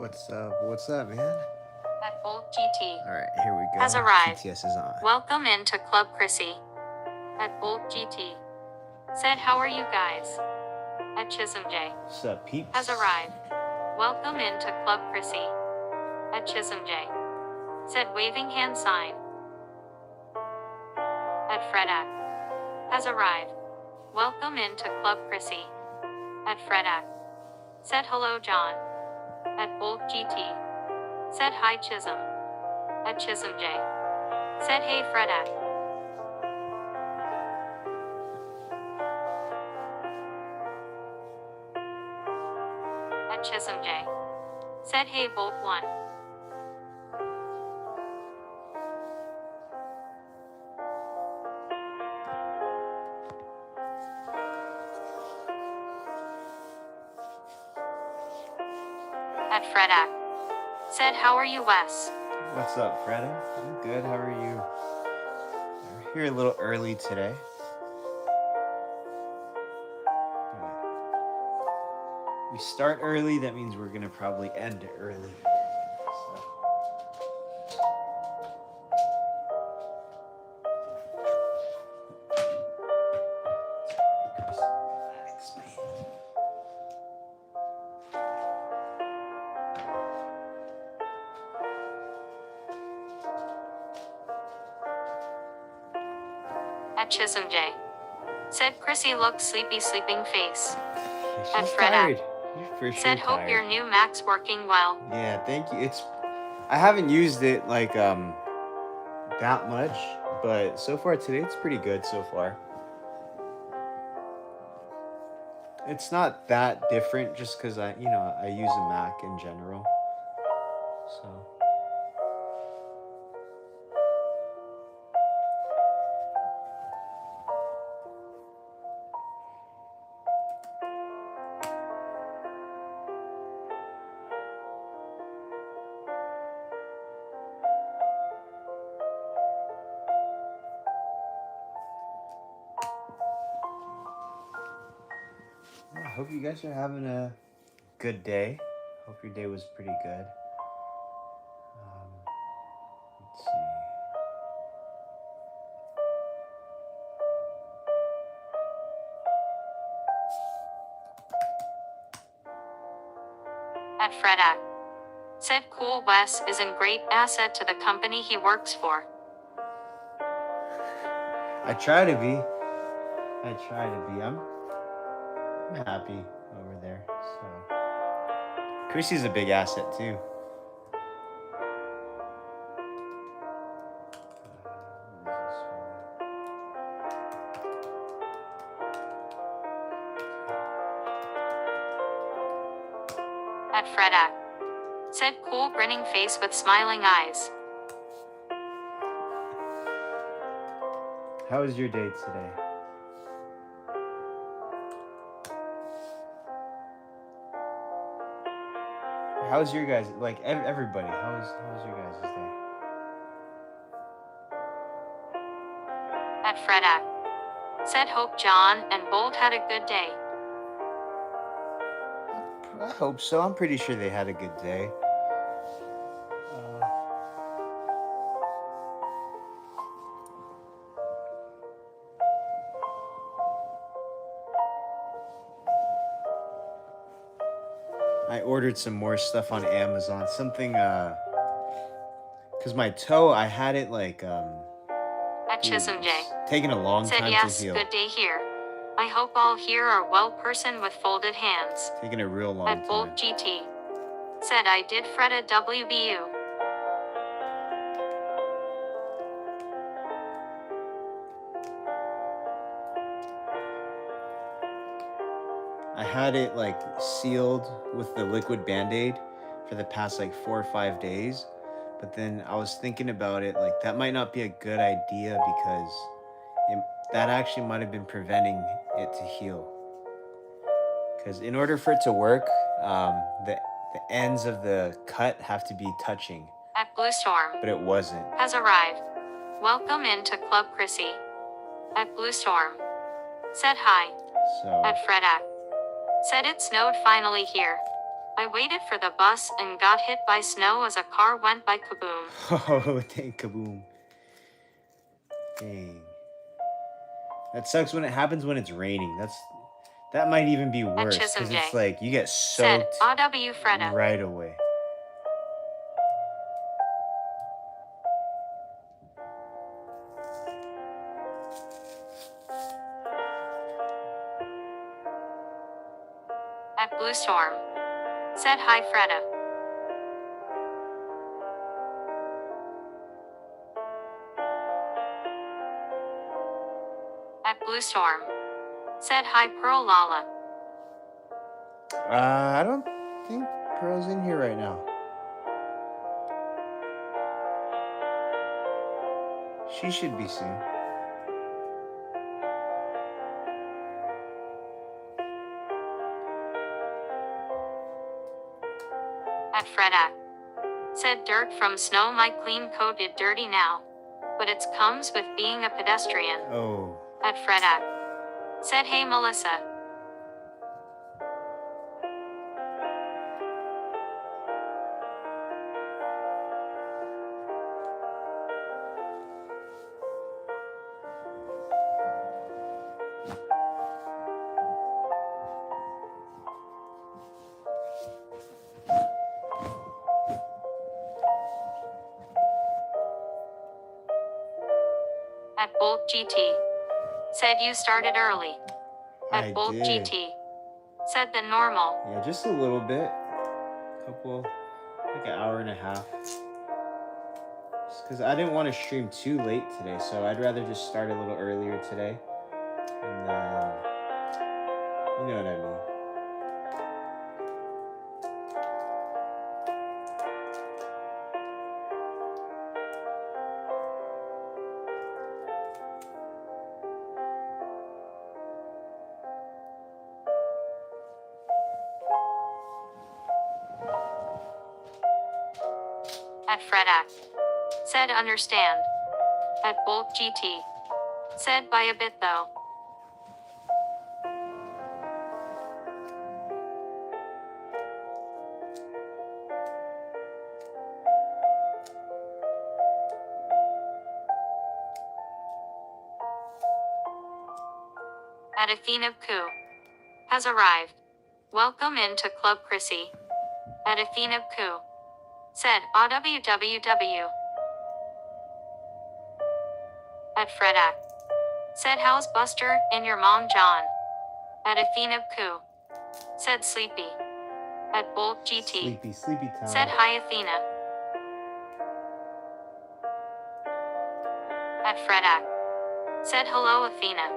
What's up? What's up, man? At Bolt GT All right, here we go. has arrived. TTS is on. Welcome into Club Chrissy. At Bolt GT said, "How are you guys?" At Chisholm J What's up, peeps? has arrived. Welcome into Club Chrissy. At Chisholm J said, waving hand sign. At Fredak has arrived. Welcome into Club Chrissy. At Fredak said, hello John. At Bolt GT said, hi Chisholm. At Chisholm J said, hey Fredak. At Chisholm J said, hey Bolt 1. At Fredak said, how are you Wes? What's up, Freda? I'm good. How are you? We're here a little early today. We start early, that means we're gonna probably end early. At Chisholm J said, Chrissy looked sleepy sleeping face. She's Fredak tired. You're for sure said, hope tired. your new Mac's working well. Yeah, thank you. I haven't used it like that much, but so far today it's pretty good so far. It's not that different just because I use a Mac in general. So I hope you guys are having a good day. Hope your day was pretty good. Let's see. At Fredak said, cool Wes is a great asset to the company he works for. I try to be. I'm happy over there. So Chrissy's a big asset too. At Fredak said, cool grinning face with smiling eyes. How was your day today? How's your guys? Like everybody? How's your guys' day? At Fredak said, hope John and Bolt had a good day. I hope so. I'm pretty sure they had a good day. I ordered some more stuff on Amazon. Something, cause my toe, I had it like, At Chisholm J taking a long said, time yes, to heal. good day here. I hope all here are well person with folded hands. Taking a real long At Bolt time. GT said, I did Freda WBU. I had it like sealed with the liquid Band-Aid for the past like 4 or 5 days. But then I was thinking about it, like that might not be a good idea because that actually might have been preventing it to heal. Because in order for it to work, the ends of the cut have to be touching. At Blue Storm But it wasn't. has arrived. Welcome into Club Chrissy. At Blue Storm said hi. So At Fredak said, it snowed finally here. I waited for the bus and got hit by snow as a car went by kaboom. Oh, dang, kaboom. Dang. That sucks when it happens when it's raining. That might even be At worse Chisholm because it's J. like you get Said soaked AW Freda. right away. At Blue Storm. Said hi Freda. At Blue Storm. Said hi Pearl Lala. I don't think Pearl's in here right now. She should be soon. At Fredak. Said dirt from snow my clean coat it dirty now. But it comes with being a pedestrian. Oh. At Fredak. Said hey Melissa. At Bolt GT. Said you started early. At I Bolt did. GT. Said the normal. Yeah, just a little bit. Like an hour and a half. Because I didn't want to stream too late today, so I'd rather just start a little earlier today. And then, you know what I mean. At Fredak. Said understand. At Bolt GT. Said by a bit though. At Athena Ku. Has arrived. Welcome into Club Chrissy. At Athena Ku. Said AWWW. At Fredak. Said how's Buster and your mom John. At Athena Ku. Said sleepy. At Bolt GT. Sleepy time. Said hi Athena. At Fredak. Said hello Athena.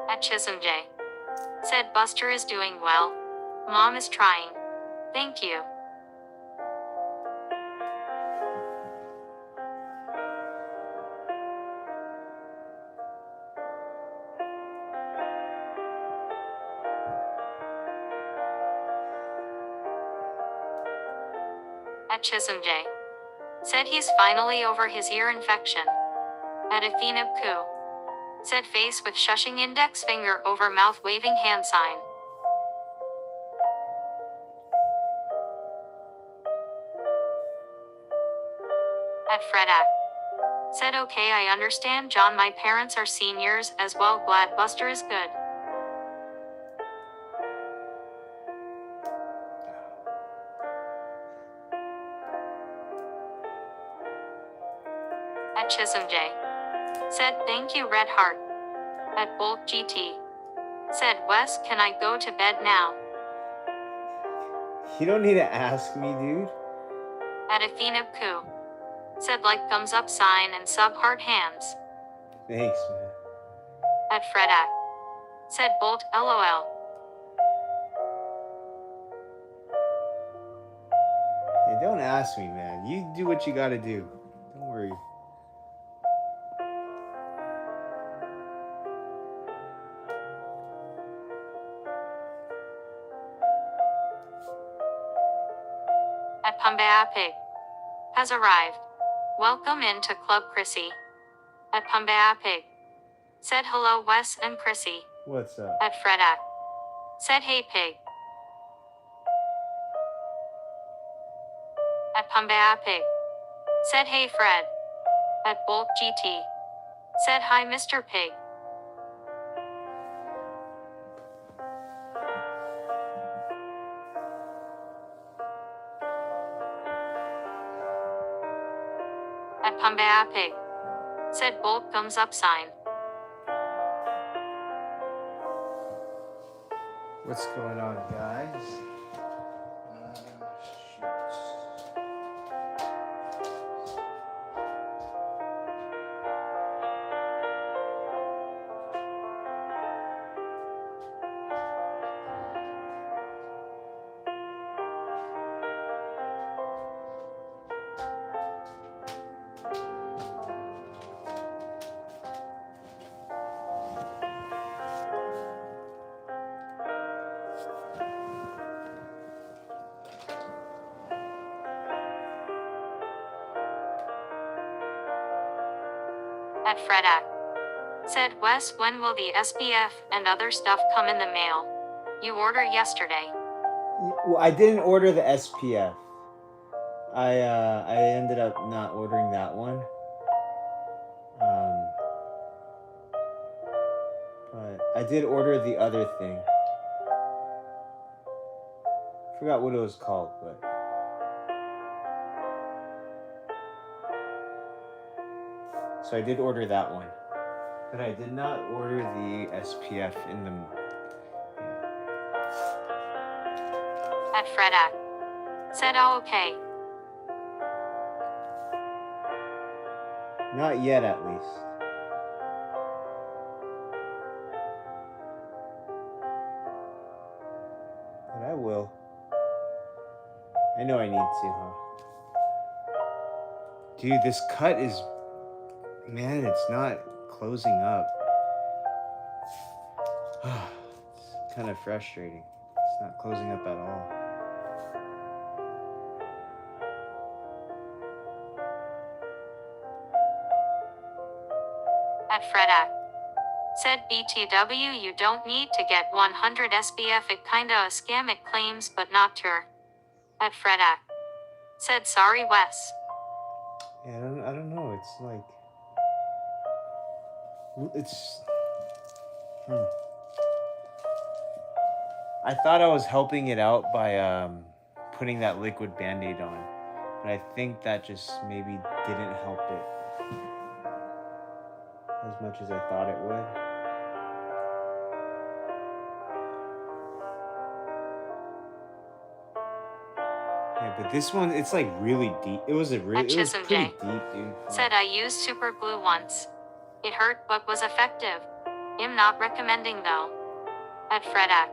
At Chisholm J. Said Buster is doing well. Mom is trying. Thank you. At Chisholm J. Said he's finally over his ear infection. At Athena Ku. Said face with shushing index finger over mouth waving hand sign. At Fredak. Said okay I understand John my parents are seniors as well glad Buster is good. At Chisholm J. Said thank you Red Heart. At Bolt GT. Said Wes can I go to bed now. You don't need to ask me, dude. At Athena Ku. Said like thumbs up sign and sub heart hands. Thanks, man. At Fredak. Said Bolt LOL. Yeah, Don't ask me, man. You do what you gotta do. Don't worry. At Pumbaa Pig has arrived. Welcome into Club Chrissy. At Pumbaa Pig said hello Wes and Chrissy. What's up? At Fredak said hey pig. At Pumbaa Pig said hey Fred. At Bulk GT said hi Mr. Pig. At Pumbaa Pig said Bulk thumbs up sign. What's going on, guys? At Fredak said Wes, when will the SPF and other stuff come in the mail? You ordered yesterday. Well, I didn't order the SPF. I ended up not ordering that one. But I did order the other thing. Forgot what it was called, but so I did order that one. But I did not order the SPF in the. At Fredak said oh okay. Not yet, at least. But I will. I know I need to, huh? Dude, this cut is. Man, it's not closing up. It's kind of frustrating. It's not closing up at all. At Fredak said BTW, you don't need to get 100 SPF, it kinda a scam, it claims but not sure. At Fredak said sorry Wes. Yeah, I don't know. It's like it's. I thought I was helping it out by putting that liquid Band-Aid on, but I think that just maybe didn't help it as much as I thought it would. Yeah, but this one, it's like really deep. It was pretty deep, dude. Said I used super glue once. It hurt but was effective. I'm not recommending though. At Fredak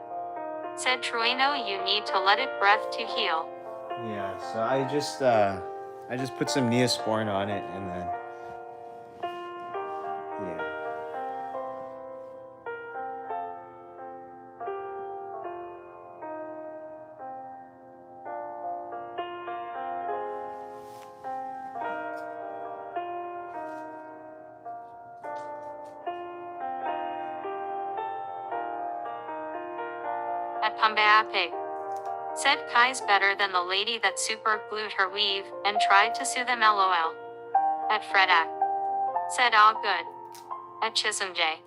said Trueno, you need to let it breath to heal. Yeah, so I just put some Neosporin on it and then yeah. At Pumbaa Pig said Kai's better than the lady that super glued her weave and tried to sue them lol. At Fredak said all good. At Chisholm J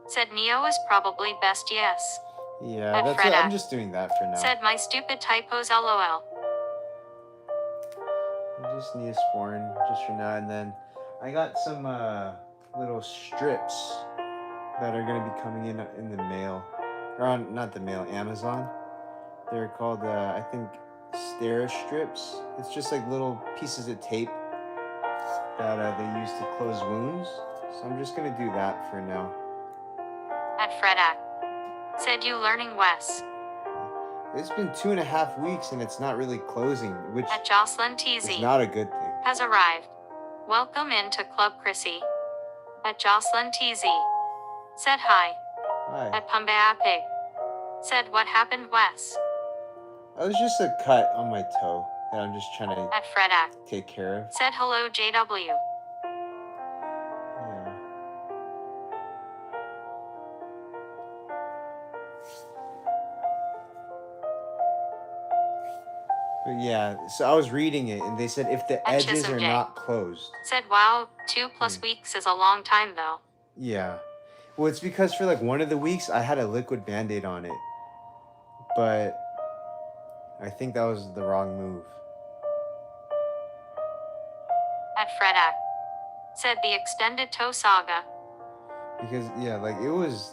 said Neo is probably best yes. Yeah, At that's Fredak I'm just doing that for now. said my stupid typos lol. Just Neosporin just for now, and then I got some little strips that are gonna be coming in the mail, or on not the mail, Amazon. They're called I think Stera strips. It's just like little pieces of tape that they use to close wounds. So I'm just gonna do that for now. At Fredak said you learning Wes. It's been 2.5 weeks and it's not really closing, which At Jocelyn is TZ. not a good thing. Has arrived. Welcome into Club Chrissy. At Jocelyn TZ. Said hi. Hi. At Pumbaa Pig. Said what happened, Wes? That was just a cut on my toe that I'm just trying to At Fredak. take care of. Said hello, JW. Yeah. But yeah, so I was reading it and they said if the At edges Chisholm are J. not closed. Said wow, 2+ weeks is a long time though. Yeah. Well, it's because for like one of the weeks I had a liquid band-aid on it. But I think that was the wrong move. At Fredak. Said the extended toe saga. Because yeah, like it was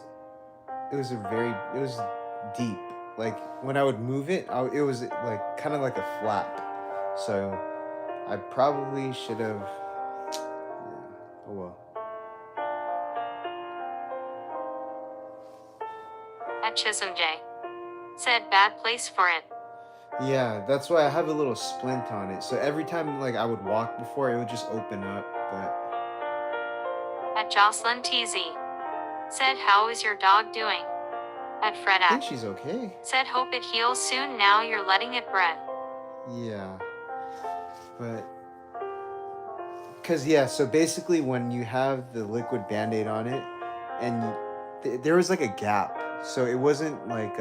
deep. Like when I would move it, it was like kind of like a flap. So I probably should have. Yeah. Oh well. At Chisholm J. Said bad place for it. Yeah, that's why I have a little splint on it. So every time like I would walk before, it would just open up. But At Jocelyn TZ. Said how is your dog doing? At I think Fredak. she's okay. Said hope it heals soon, now you're letting it bred. Yeah. But because yeah, so basically when you have the liquid band-aid on it and there was like a gap, so it wasn't like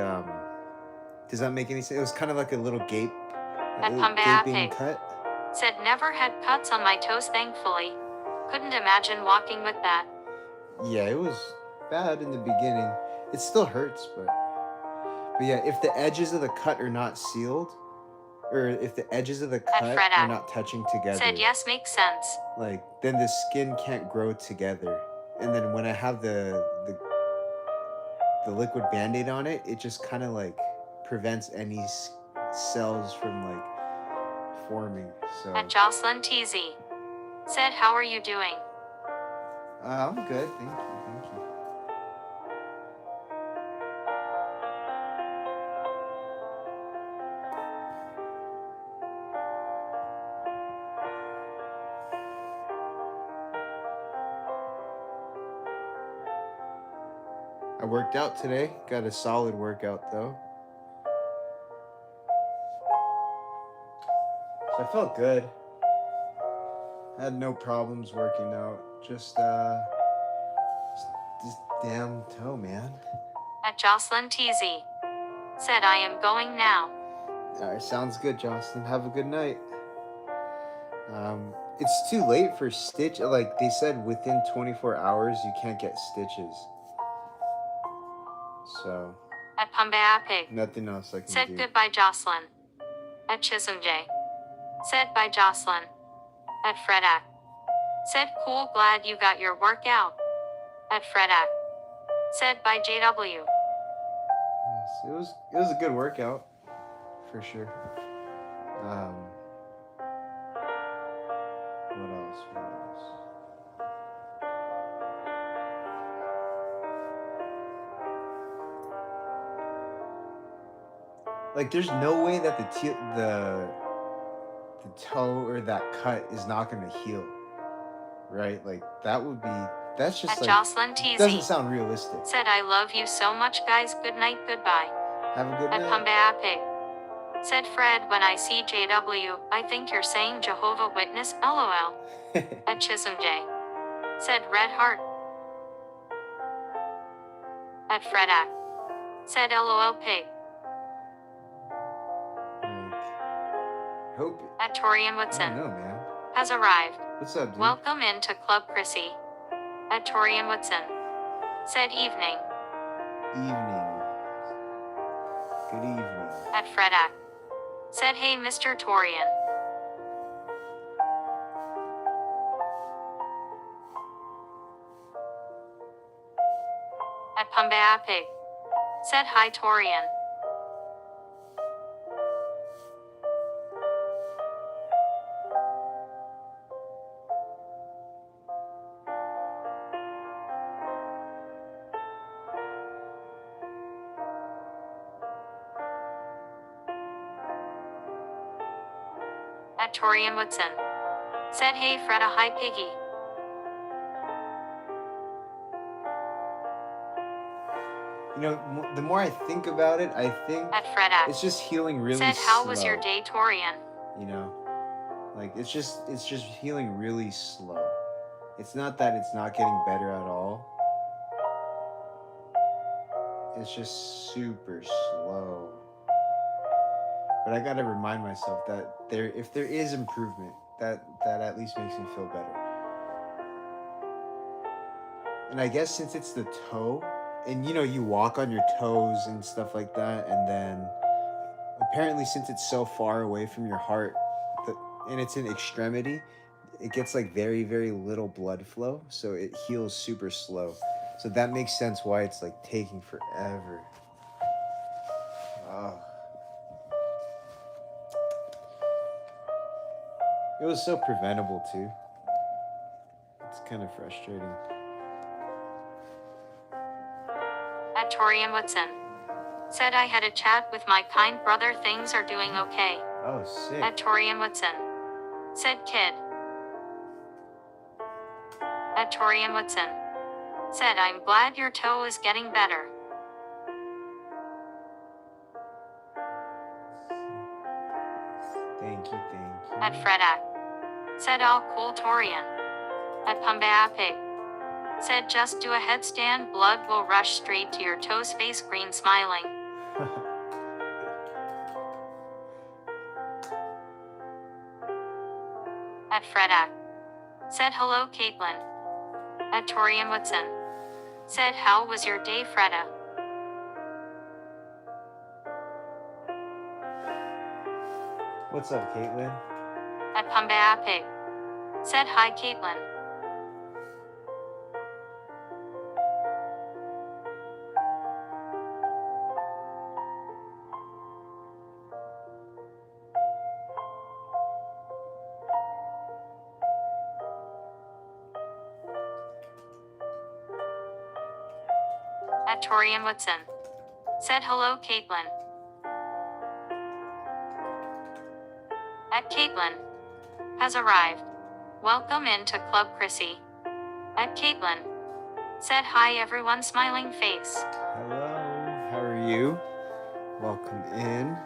does that make any sense? It was kind of like a little gape, At a little Pumbaa gaping Pig. cut. Said never had cuts on my toes thankfully. Couldn't imagine walking with that. Yeah, it was bad in the beginning. It still hurts, but yeah, if the edges of the cut are not sealed, or if the edges of the cut Fredak. are not touching together, Said yes, makes sense. like then the skin can't grow together. And then when I have the liquid band-aid on it, it just kind of like prevents any cells from like forming. So At Jocelyn TZ. Said how are you doing? I'm good, thank you. I worked out today. Got a solid workout though. So I felt good. I had no problems working out. Just this damn toe, man. At Jocelyn TZ. Said I am going now. Alright, sounds good, Jocelyn. Have a good night. It's too late for stitch. Like they said, within 24 hours you can't get stitches. So At Pumbaa Pig. nothing else I can Said do. goodbye, Jocelyn. At Chisholm J. Said bye, Jocelyn. At Fredak. Said cool, glad you got your workout. At Fredak. Said bye, JW. Yes, it was a good workout, for sure. What else? Like, there's no way that the toe or that cut is not gonna heal, right? Like that would be. That's just At like Jocelyn TZ. doesn't sound realistic. Said I love you so much, guys. Good night, goodbye. Have a good At night. Pumbaa Pig. Said Fred, when I see JW, I think you're saying Jehovah Witness, LOL. At Chisholm J. Said Red Heart. At Fredak. Said LOL Pig. Hope. At Torian I Woodson. don't know, man. Has arrived. What's up, dude? Welcome into Club Chrissy. At Torian Woodson. Said evening. Evening. Good evening. At Fredak. Said hey, Mr. Torian. At Pumbaa Pig. Said hi, Torian. At Torian Woodson. Said hey Freda hi piggy. You know, the more I think about it, I think At Freda. it's just healing really Said how was your slow. day Torian? You know, like it's just healing really slow. It's not that it's not getting better at all. It's just super slow. But I gotta remind myself that if there is improvement, that at least makes me feel better. And I guess since it's the toe, and you know, you walk on your toes and stuff like that, and then apparently since it's so far away from your heart, and it's an extremity, it gets like very, very little blood flow, so it heals super slow. So that makes sense why it's like taking forever. Oh. It was so preventable too. It's kind of frustrating. At Torian Woodson. Said I had a chat with my kind brother, things are doing okay. Oh, sick. At Torian Woodson. Said kid. At Torian Woodson. Said I'm glad your toe is getting better. Thank you, thank you. At Fredak. Said all cool Torian. At Pumbaapig. Said just do a headstand, blood will rush straight to your toes, face green smiling. At Fredak. Said hello Caitlin. At Torian Woodson. Said how was your day Freda? What's up, Caitlin? At Pumbaapig. Said hi Caitlin. At Torian Woodson. Said hello Caitlin. At Caitlin. Has arrived. Welcome into Club Chrissy. At Caitlin. Said hi everyone, smiling face. Hello, how are you? Welcome in.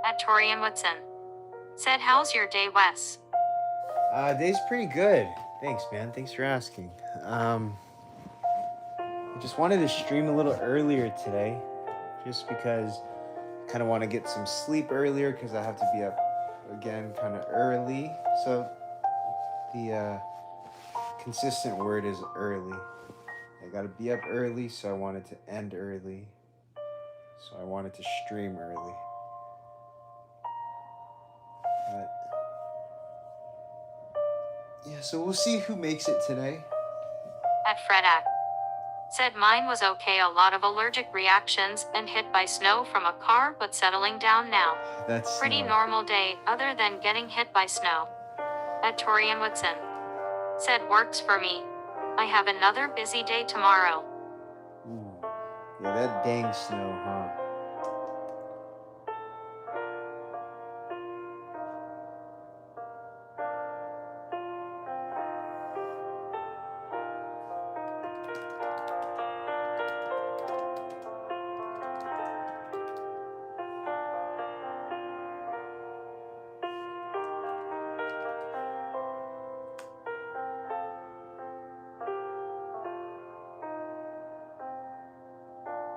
At Torian Woodson. Said how's your day Wes? Day's pretty good. Thanks, man. Thanks for asking. I just wanted to stream a little earlier today, just because I kind of want to get some sleep earlier because I have to be up again kind of early. So the consistent word is early. I gotta be up early, so I wanted to end early. So I wanted to stream early. But yeah, so we'll see who makes it today. At Fredak. Said mine was okay, a lot of allergic reactions and hit by snow from a car, but settling down now. That's Pretty normal day, other than getting hit by snow. At Torian Woodson. Said works for me. I have another busy day tomorrow. Ooh. Yeah, that dang snow, huh?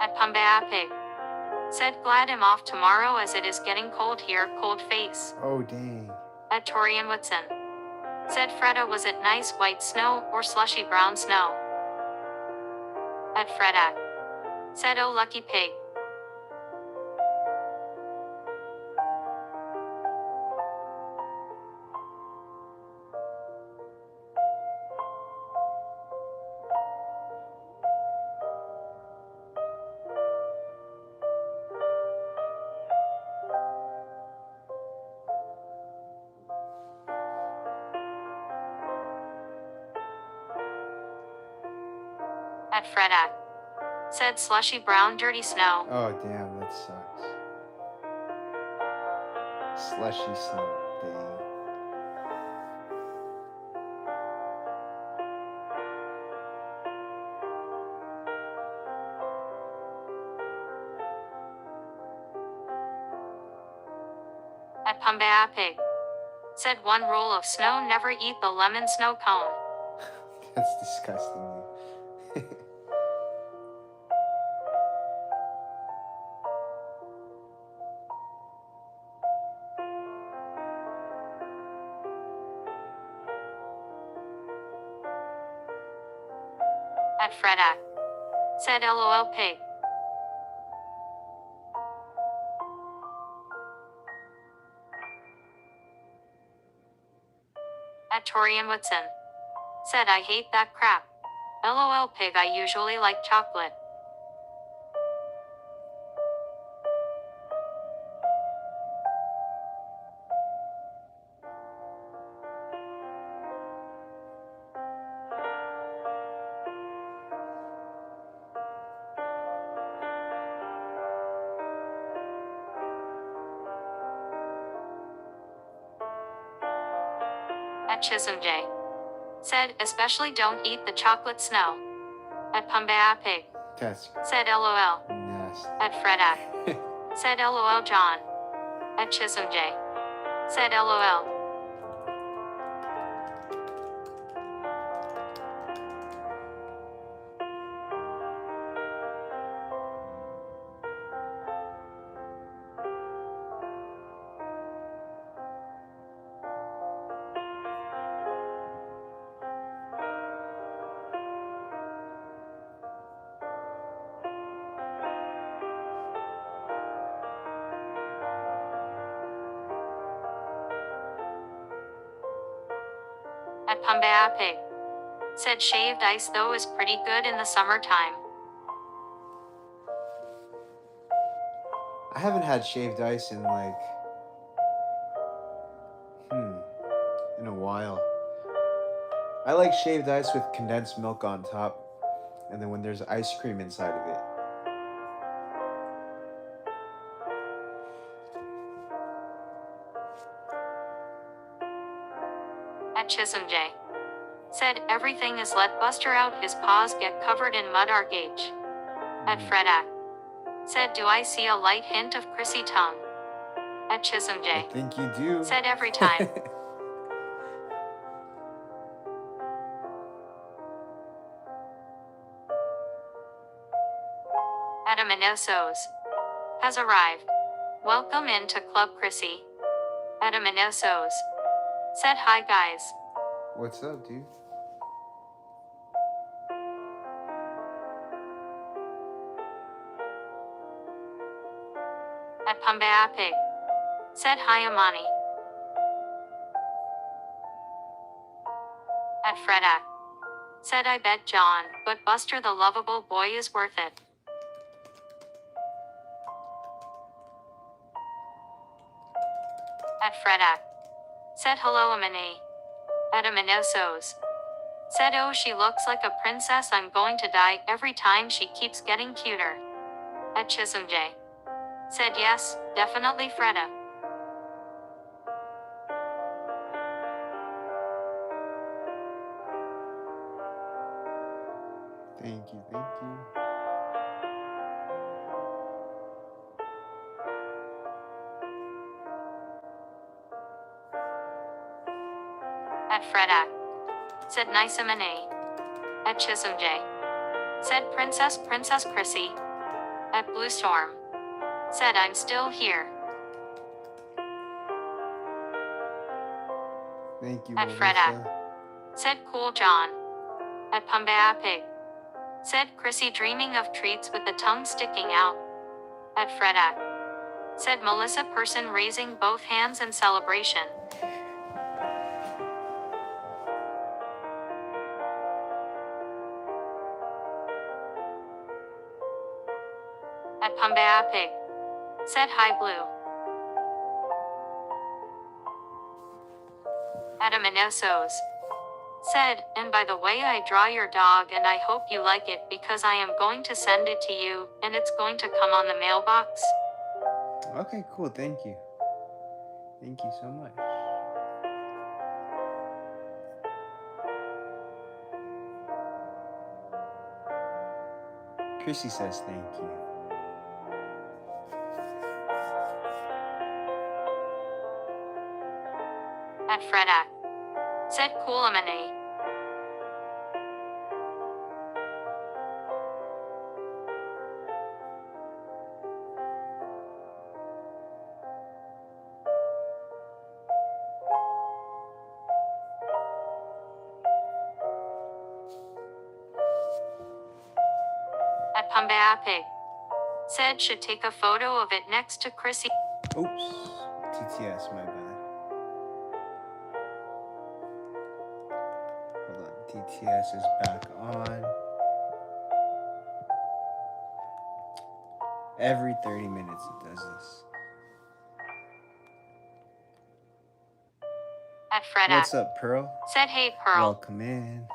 At Pumbaapig. Said glad I'm off tomorrow as it is getting cold here, cold face. Oh, dang. At Torian Woodson. Said Freda, was it nice white snow or slushy brown snow? At Fredak. Said oh lucky pig. At Fredak. Said slushy brown dirty snow. Oh, damn, that sucks. Slushy snow. Dang. At Pumbaa Pig. Said one rule of snow: never eat the lemon snow cone. That's disgusting. At Fredak. Said LOL pig. At Torian Whitson. Said I hate that crap. LOL pig, I usually like chocolate. At Chisholm J. Said, especially don't eat the chocolate snow. At Pumbaa Pig. That's Said LOL. nasty. At Fredak. Said LOL John. At Chisholm J. Said LOL. At Pumbaa Pig. Said shaved ice though is pretty good in the summertime. I haven't had shaved ice in in a while. I like shaved ice with condensed milk on top, and then when there's ice cream inside of it. At Chisholm J. Said everything is let Buster out, his paws get covered in mud our gauge. At Fredak. Said do I see a light hint of Chrissy tongue. At Chisholm J. I think you do. Said every time. At Aminosos. Has arrived. Welcome into Club Chrissy. At Aminosos. Said hi guys. What's up, dude? At Pumbaa Pig. Said hi Amani. At Fredak. Said I bet John, but Buster the lovable boy is worth it. At Fredak. Said hello Amani. At Aminosos. Said oh she looks like a princess, I'm going to die every time she keeps getting cuter. At Chisholm J. Said yes, definitely Freda. Thank you, thank you. At Fredak. Said nice Amani. At Chisholm J. Said Princess Chrissy. At Blue Storm. Said I'm still here. Thank you, At Melissa. Fredak. Said cool John. At Pumbaa Pig. Said Chrissy dreaming of treats with the tongue sticking out. At Fredak. Said Melissa person raising both hands in celebration. At Pumbaa Pig. Said hi Blue. At Aminosos. Said, and by the way, I draw your dog and I hope you like it because I am going to send it to you and it's going to come on the mailbox. Okay, cool. Thank you. Thank you so much. Chrissy says thank you. At Fredak. Said cool amane. At Pumbaa Pig. Said should take a photo of it next to Chrissy. Oops. TTS, my bad. Hold on. TTS is back on. Every 30 minutes it does this. At Fredak. What's up, Pearl? Said hey Pearl. Welcome in.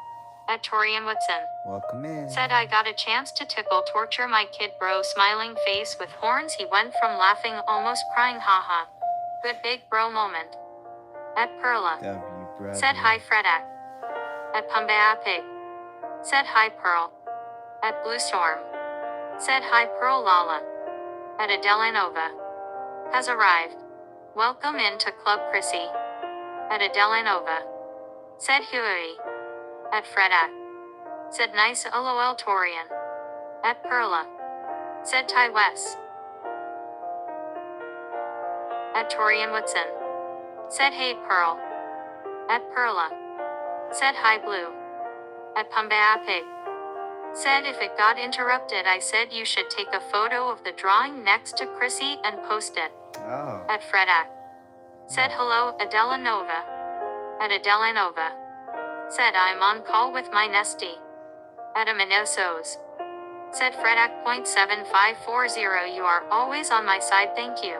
At Torian Woodson. Welcome in. Said I got a chance to torture my kid bro, smiling face with horns. He went from laughing almost crying, haha. Good big bro moment. At Perla. W, brother. Said hi Fredak. At Pumbaa Pig. Said hi Pearl. At Blue Storm. Said hi Pearl Lala. At Adelanova. Has arrived. Welcome into Club Chrissy. At Adelanova. Said Huey. At Fredak. Said nice lol Torian. At Perla. Said Ty West. At Torian Woodson. Said hey Pearl. At Perla. Said hi Blue. At Pumbaa Pig. Said if it got interrupted I said you should take a photo of the drawing next to Chrissy and post it. Oh. At Fredak. Said hello Adela Nova. At Adela Nova. Said I'm on call with my nestie. At Aminosos. Said Fredak.7540 you are always on my side, thank you.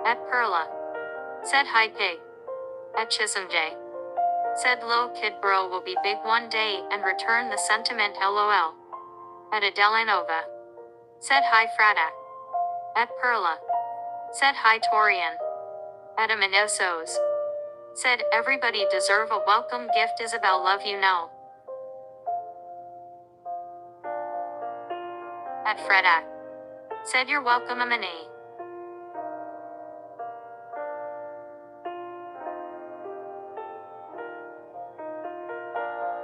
At Perla. Said hi pig. At Chisholm J. Said low kid bro will be big one day and return the sentiment lol. At Adelanova. Said hi Fradak. At Perla. Said hi Torian. At Aminosos. Said everybody deserve a welcome gift Isabel love you know. At Fredak. Said you're welcome Amane.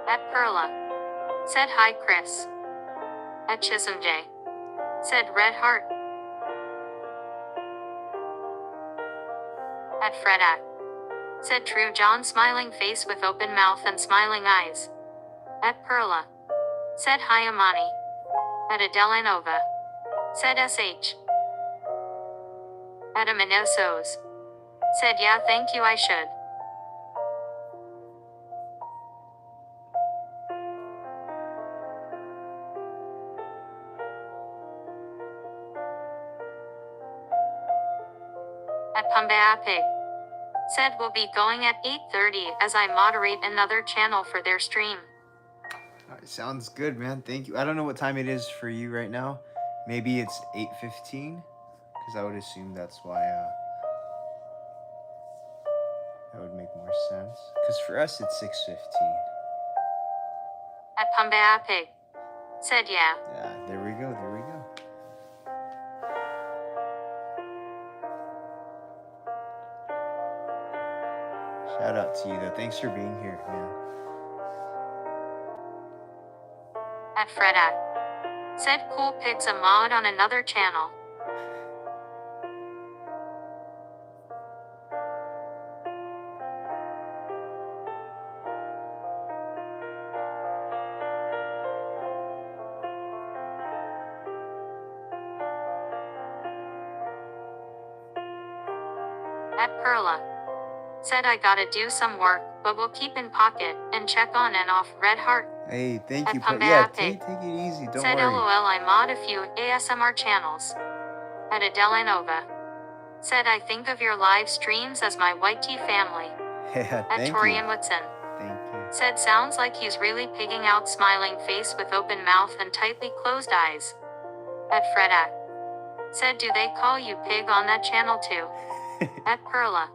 At Perla. Said hi Chris. At Chisholm J. Said red heart. At Fredak. Said true John smiling face with open mouth and smiling eyes. At Perla. Said hi Amani. At Adelanova. Said SH. At Aminosos. Said yeah thank you I should. At Pumbaa Pig. Said we'll be going at 8:30 as I moderate another channel for their stream. Alright, sounds good, man. Thank you. I don't know what time it is for you right now. Maybe it's 8:15, because I would assume that's why that would make more sense. Because for us it's 6:15. At Pumbaa Pig. Said yeah. Yeah, there we go. There we go. Shout out to you though. Thanks for being here, man. At Fredak. Said cool pigs a mod on another channel. At Perla. Said I gotta do some work, but we'll keep in pocket and check on and off red heart. Hey, thank At you. Pumbaa Yeah, Pig. take it easy. Don't Said worry. lol I mod a few ASMR channels. At Adelanova. Said I think of your live streams as my white tea family. Yeah, At thank Torian you. Woodson. Thank you. Said sounds like he's really pigging out, smiling face with open mouth and tightly closed eyes. At Fredak. Said do they call you pig on that channel too? At Perla.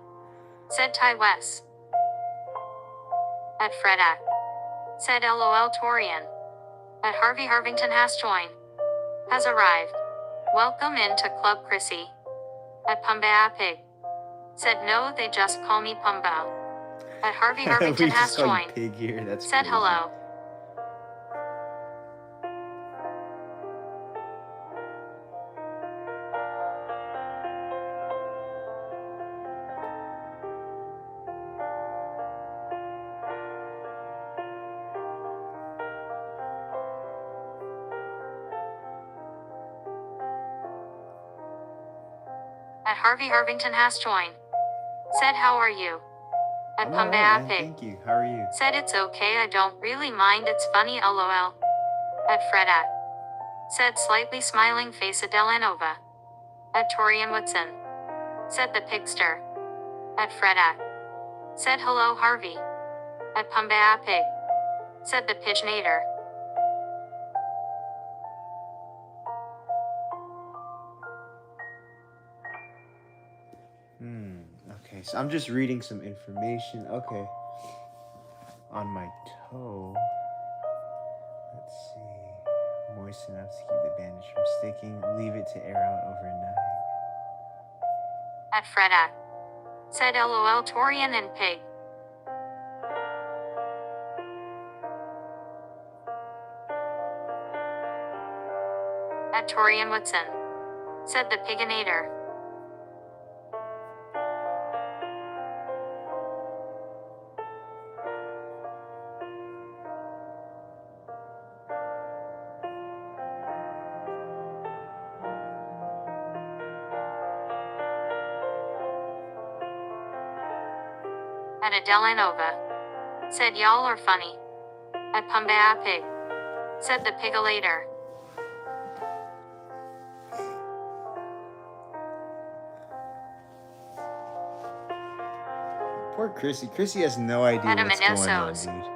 Said Ty Wes. At Fredak. Said LOL Torian. At Harvey Harvington has joined. Has arrived. Welcome into Club Chrissy. At Pumba Pig. Said no, they just call me Pumba. At Harvey Harvington We has just call you joined. pig here. That's Said crazy. hello. At Harvey Harvington has joined. Said how are you? At I'm alright, Pumba man. Pig. Thank you. How are you? Said it's okay, I don't really mind, it's funny lol. At Fredak. Said slightly smiling face Adelanova. At Torian Whitson. Said the pigster. At Fredak. Said hello Harvey. At Pumba Pig. Said the pigeonator. Okay, so I'm just reading some information. Okay. On my toe. Let's see. Moisten enough to keep the bandage from sticking. Leave it to air out overnight. At Fredak. Said lol Torian and pig. At Torian Whitson. Said the pigonator. At Adelanova. Said y'all are funny. At Pumba Pig. Said the pigolator. Poor Chrissy. Chrissy has no idea Adam what's and going on, Essos. dude.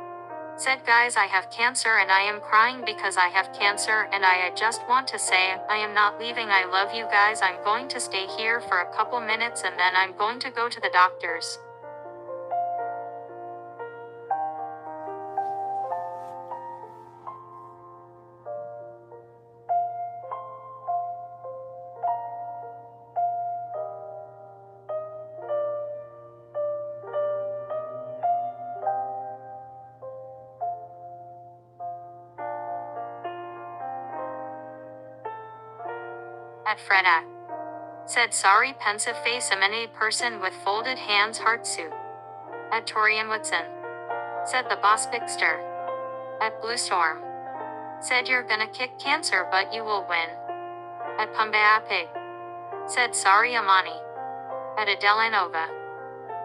Said guys I have cancer and I am crying because I have cancer and I just want to say I am not leaving, I love you guys, I'm going to stay here for a couple minutes and then I'm going to go to the doctors. At Fredak. Said sorry pensive face amenity person with folded hands heart suit. At Torian Whitson. Said the boss Bixter. At Blue Storm. Said you're gonna kick cancer but you will win. At Pumba Pig. Said sorry Amani. At Adelanova.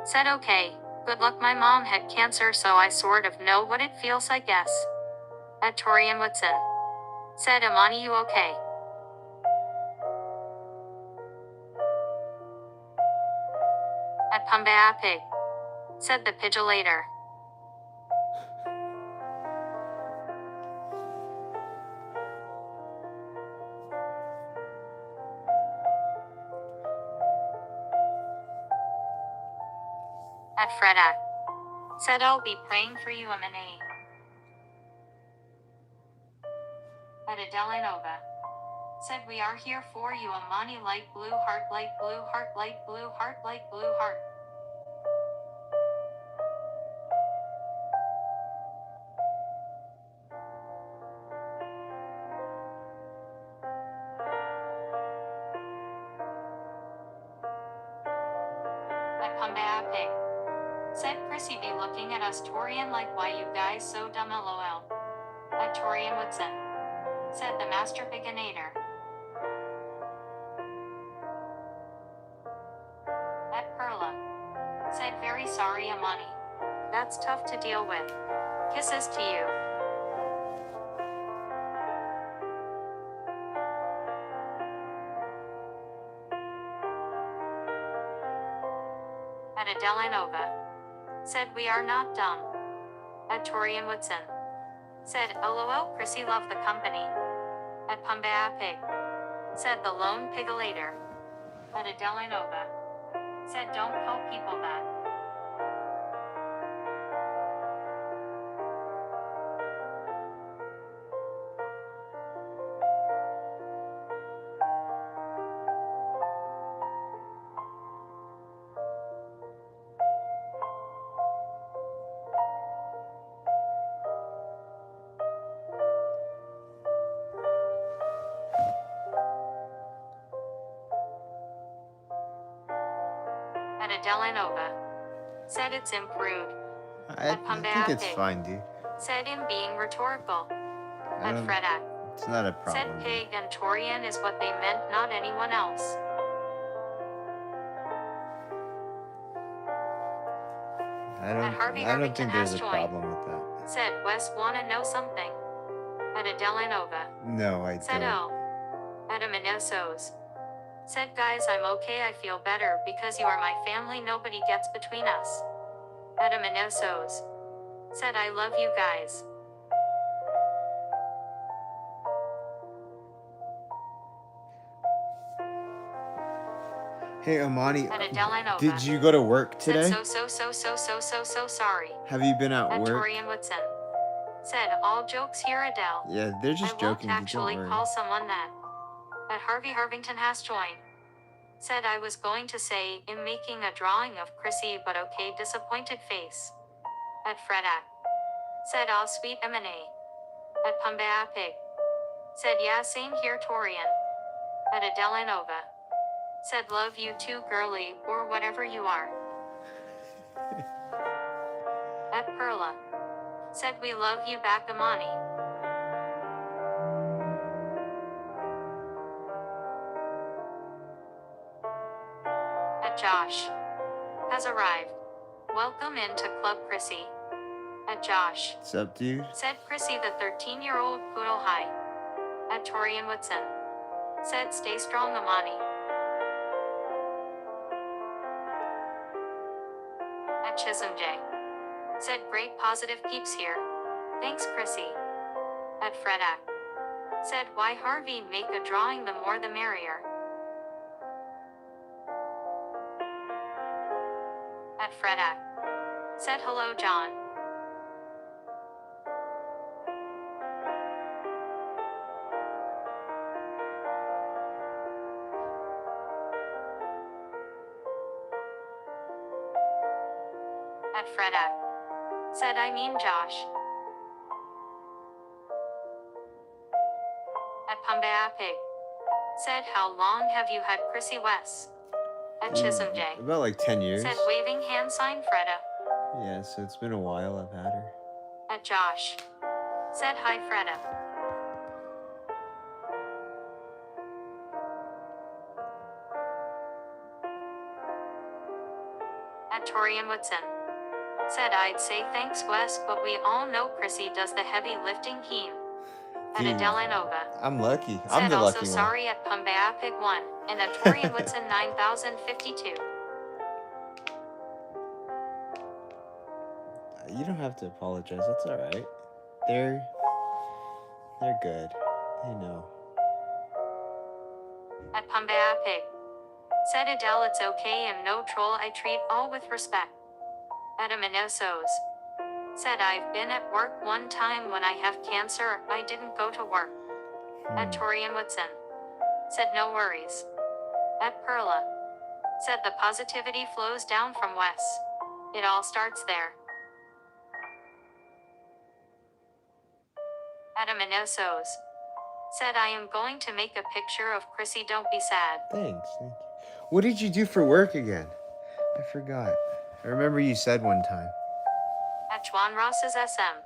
Said okay, good luck, my mom had cancer so I sort of know what it feels I guess. At Torian Whitson. Said Amani you okay? At Pumba Pig. Said the pigilator. At Fredak. Said I'll be praying for you M&A. At Adelanova. Said we are here for you Amani, light blue heart, light blue heart, light blue heart, light blue heart. At Pumba Pig. Said Chrissy be looking at us Torian like why you guys so dumb lol. At Torian Woodson. Said the master pigonator. At Perla. Said very sorry Amani. That's tough to deal with. Kisses to you. At Adelanova. Said we are not dumb. At Torian Woodson. Said, LOL, Chrissy loved the company. At Pumbaa Pig. Said the lone pigolator. At Adela Nova. Said don't call people that. At Adela Nova. Said it's improved. I think it's fine, dude. Said him being rhetorical. I At don't, Fredak. it's not a problem. Said Pig and Torian is what they meant, not anyone else. I don't think there's a problem with that. Said Wes wanna know something. At Adela Nova. No, I Said don't. At Aminosos. Said guys, I'm okay, I feel better because you are my family, nobody gets between us. At Aminosos. Said I love you guys. Hey Amani, At Adela Nova. did you go to work today? Said so sorry. Have you been at work? Torian Woodson. Said all jokes here, Adele. Yeah, they're just joking. I won't actually call someone that. At Harvey Harvington has joined. Said I was going to say, I'm making a drawing of Chrissy, but okay, disappointed face. At Fredak. Said aw sweet M&A. At Pumbaa Pig. Said yeah, same here, Torian. At Adela Nova. Said love you too, girly, or whatever you are. At Perla. Said we love you back, Amani. At Josh. Has arrived. Welcome into Club Chrissy. At Josh. What's up, dude? Said Chrissy the 13-year-old poodle high. At Torian Woodson. Said stay strong, Amani. At Chisholm J. Said great positive peeps here. Thanks, Chrissy. At Fredak. Said why Harvey make a drawing, the more the merrier. At Fredak. Said hello, John. At Fredak. Said I mean Josh. At Pumbaa Pig. Said how long have you had Chrissy West? At Chisholm J. About like 10 years. Said waving hand sign Freda. Yeah, so it's been a while I've had her. At Josh. Said hi Freda. At Torian Woodson. Said I'd say thanks Wes, but we all know Chrissy does the heavy lifting heme. At Adela Nova. I'm lucky. Said I'm the also lucky one. sorry at Pumbaa Pig 1, and at Torian Woodson 9052. You don't have to apologize. It's all right. They're good. They know. At Pumbaa Pig. Said Adele it's okay, I'm no troll, I treat all with respect. At Aminosos. Said I've been at work one time when I have cancer, I didn't go to work. At Torian Woodson. Said no worries. At Perla. Said the positivity flows down from Wes. It all starts there. At Aminosos. Said I am going to make a picture of Chrissy, don't be sad. Thanks. Thank you. What did you do for work again? I forgot. I remember you said one time. At Juan Ross's SM.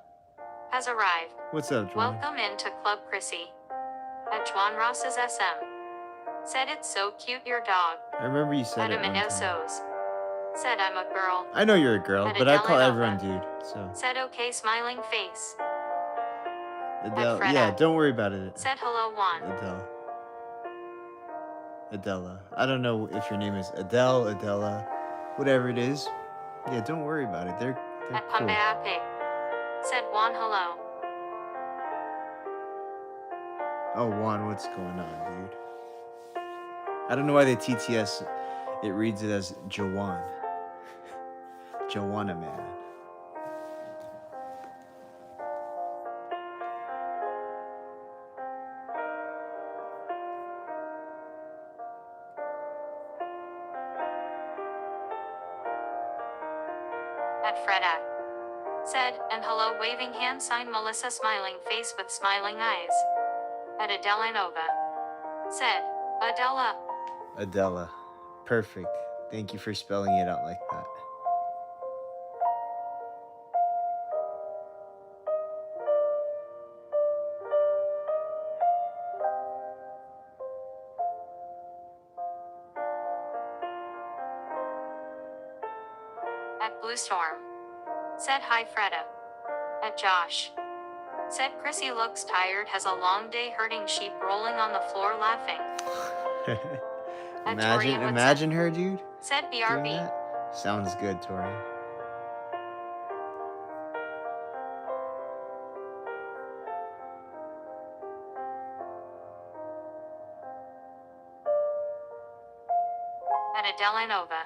Has arrived. What's up, Juan? Welcome into Club Chrissy. At Juan Ross's SM. Said it's so cute, your dog. I remember you said At it one time. Aminosos. Said I'm a girl. I know you're a girl, At but I Adela call Nova. everyone dude, so. Said okay, smiling face. Adele, Freda. yeah, don't worry about it. Said hello, Juan. Adela. I don't know if your name is Adele, Adela, whatever it is. Yeah, don't worry about it. They're At cool. Pumbaa Pig. said Juan hello. Oh, Juan, what's going on, dude? I don't know why the TTS it reads it as Jawan. Joanna man. At Fredak. Said, and hello waving hand sign Melissa smiling face with smiling eyes. At Adela Nova. Said, Adela. Adela. Perfect. Thank you for spelling it out like that. At Blue Storm. Said hi Freda. At Josh. Said Chrissy looks tired, has a long day herding sheep, rolling on the floor laughing. At Tori Woodson. Imagine her, dude. Said Doing BRB. that. Sounds good, Tori. At Adela Nova.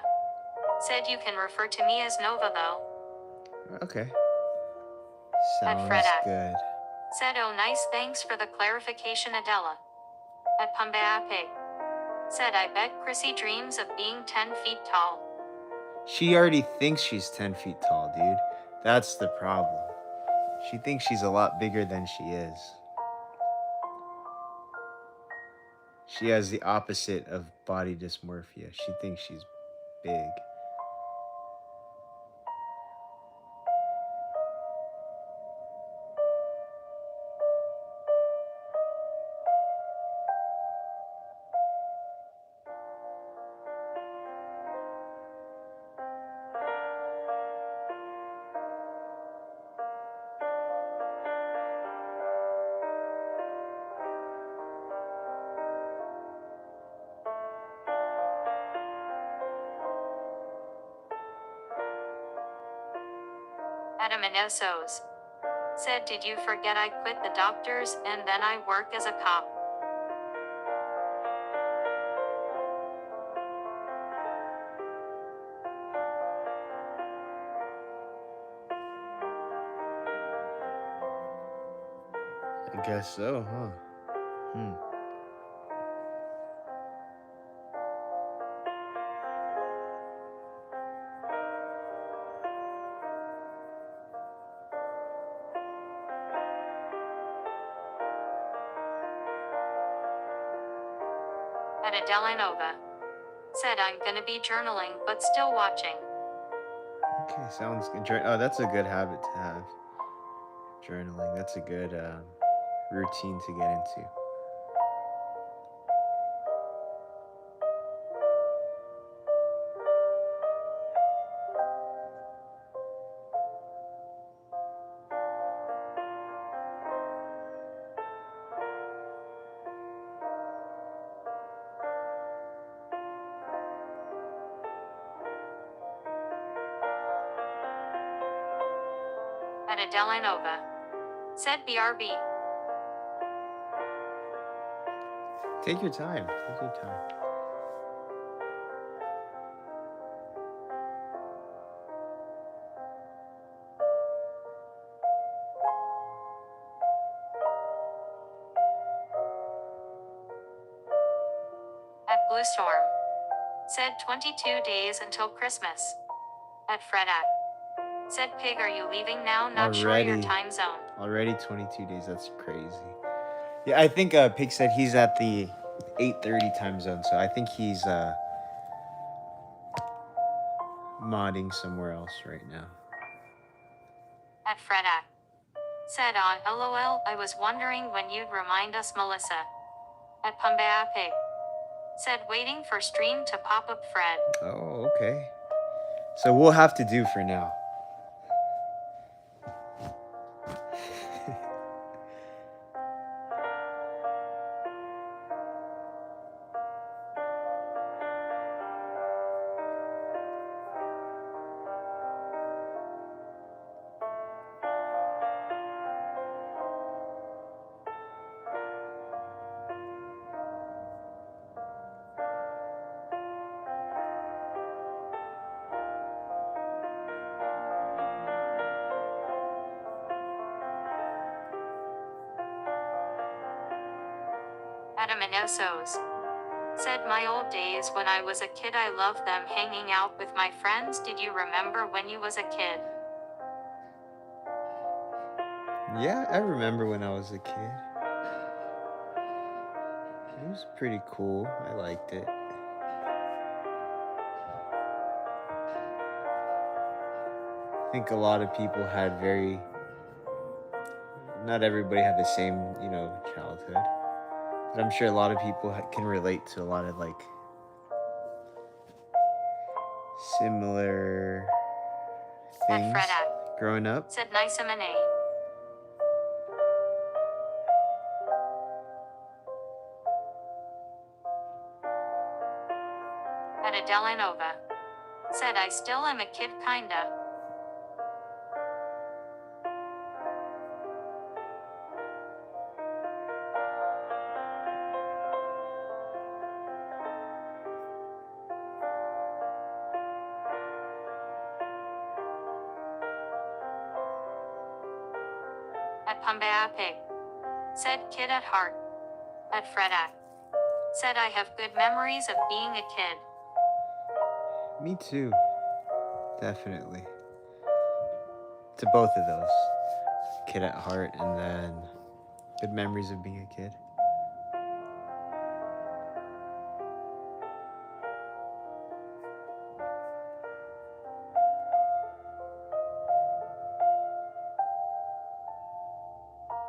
Said you can refer to me as Nova though. Okay. At Sounds Fredak. good. Said oh nice, thanks for the clarification Adela. At Pumbaa Pig. Said I bet Chrissy dreams of being 10 feet tall. She already thinks she's 10 feet tall, dude. That's the problem. She thinks she's a lot bigger than she is. She has the opposite of body dysmorphia. She thinks she's big. At Aminosos. Said did you forget I quit the doctors and then I work as a cop. I guess so, huh? At Adela Nova. Said I'm gonna be journaling but still watching. Okay, sounds good. Oh, that's a good habit to have. Journaling. That's a good routine to get into. At Adela Nova. Said BRB. Take your time. Take your time. At Blue Storm. Said 22 days until Christmas. At Fredak. Said Pig are you leaving now? Not sure your time zone. Already 22 days. That's crazy. Yeah, I think Pig said he's at the 8:30 time zone, so I think he's modding somewhere else right now. At Fredak. Said on LOL, I was wondering when you'd remind us Melissa. At Pumbaa Pig. Said waiting for stream to pop up Fred. Oh, okay. So we'll have to do for now. dinosaurs. Said my old days when I was a kid, I loved them hanging out with my friends. Did you remember when you was a kid? Yeah, I remember when I was a kid. It was pretty cool. I liked it. I think a lot of people had not everybody had the same, childhood. But I'm sure a lot of people can relate to a lot of like similar At things Fred Act. growing up. Said Nice M&A. At Adelanova. Said I still am a kid kinda. At Pumbaa Pig. Said kid at heart. At Fred Act. Said I have good memories of being a kid. Me too. Definitely. To both of those. Kid at heart and then good memories of being a kid.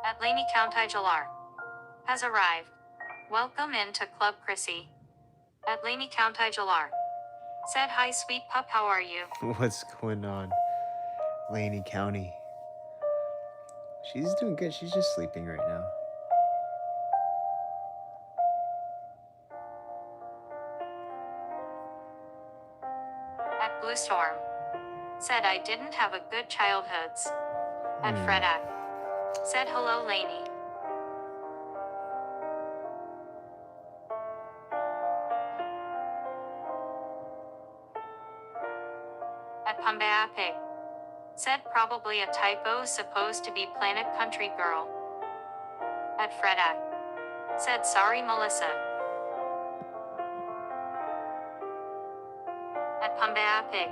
At Laney County Jalar. Has arrived. Welcome into Club Chrissy. At Laney County Jalar. Said hi sweet pup, how are you? What's going on? Laney County. She's doing good. She's just sleeping right now. At Blue Storm. Said I didn't have a good childhoods. At Fred Act. Said hello Laney. At Pumbaa Pig. Said probably a typo, supposed to be Planet Country Girl. At Fred Act. Said sorry Melissa. At Pumbaa Pig.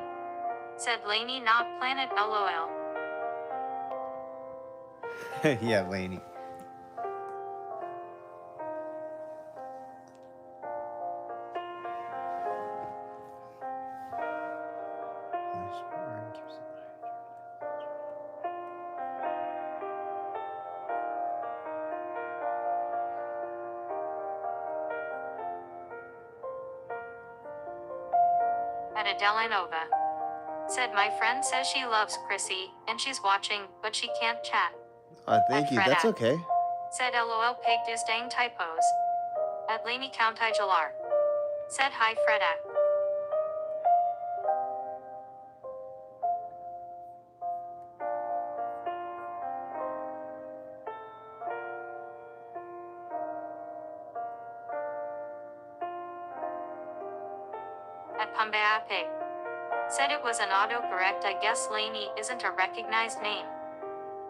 Said Laney not Planet LOL. Yeah, Laney. At Adelanova. Said my friend says she loves Chrissy, and she's watching, but she can't chat. Thank you. Fred That's Act. okay. Said LOL pig is dang typos. At Laney County Jalar. Said hi Fred Act. At Pumbaa Pig. Said it was an autocorrect, I guess Laney isn't a recognized name.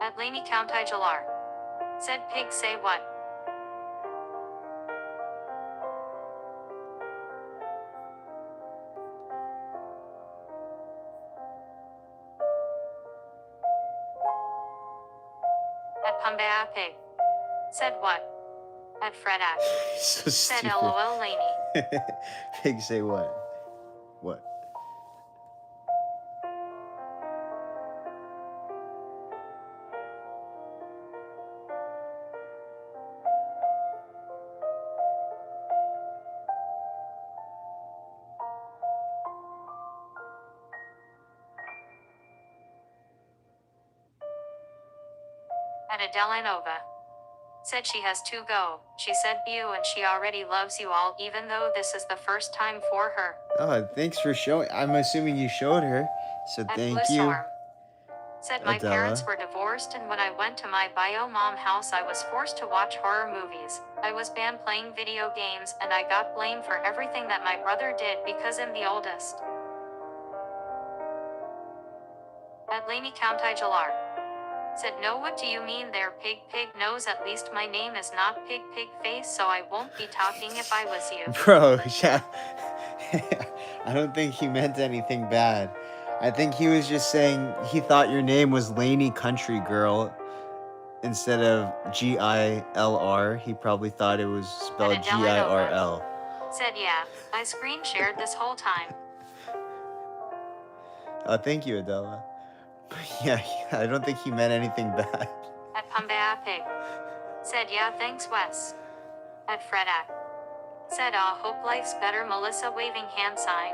At Laney County Jalar. Said pig say what? At Pumbaa Pig. Said what? At Fred Act. So Said stupid. LOL Laney. Pig say what? What? At Adelanova. Said she has to go. She said you and she already loves you all, even though this is the first time for her. Oh, thanks for showing. I'm assuming you showed her. So At thank Blue you. Storm. Said my Adela. parents were divorced, and when I went to my bio mom house I was forced to watch horror movies. I was banned playing video games, and I got blamed for everything that my brother did because I'm the oldest. At Laney County Jalar. Said no, what do you mean there, pig? Pig knows at least my name is not pig face, so I won't be talking if I was you. Bro, yeah. I don't think he meant anything bad. I think he was just saying he thought your name was Laney Country Girl instead of Gilr. He probably thought it was spelled Girl. Said yeah, I screen shared this whole time. Oh, thank you, Adela. But yeah, I don't think he meant anything bad. At Pumbaa Pig. Said yeah, thanks Wes. At Fredak. Said hope life's better, Melissa waving hand sign.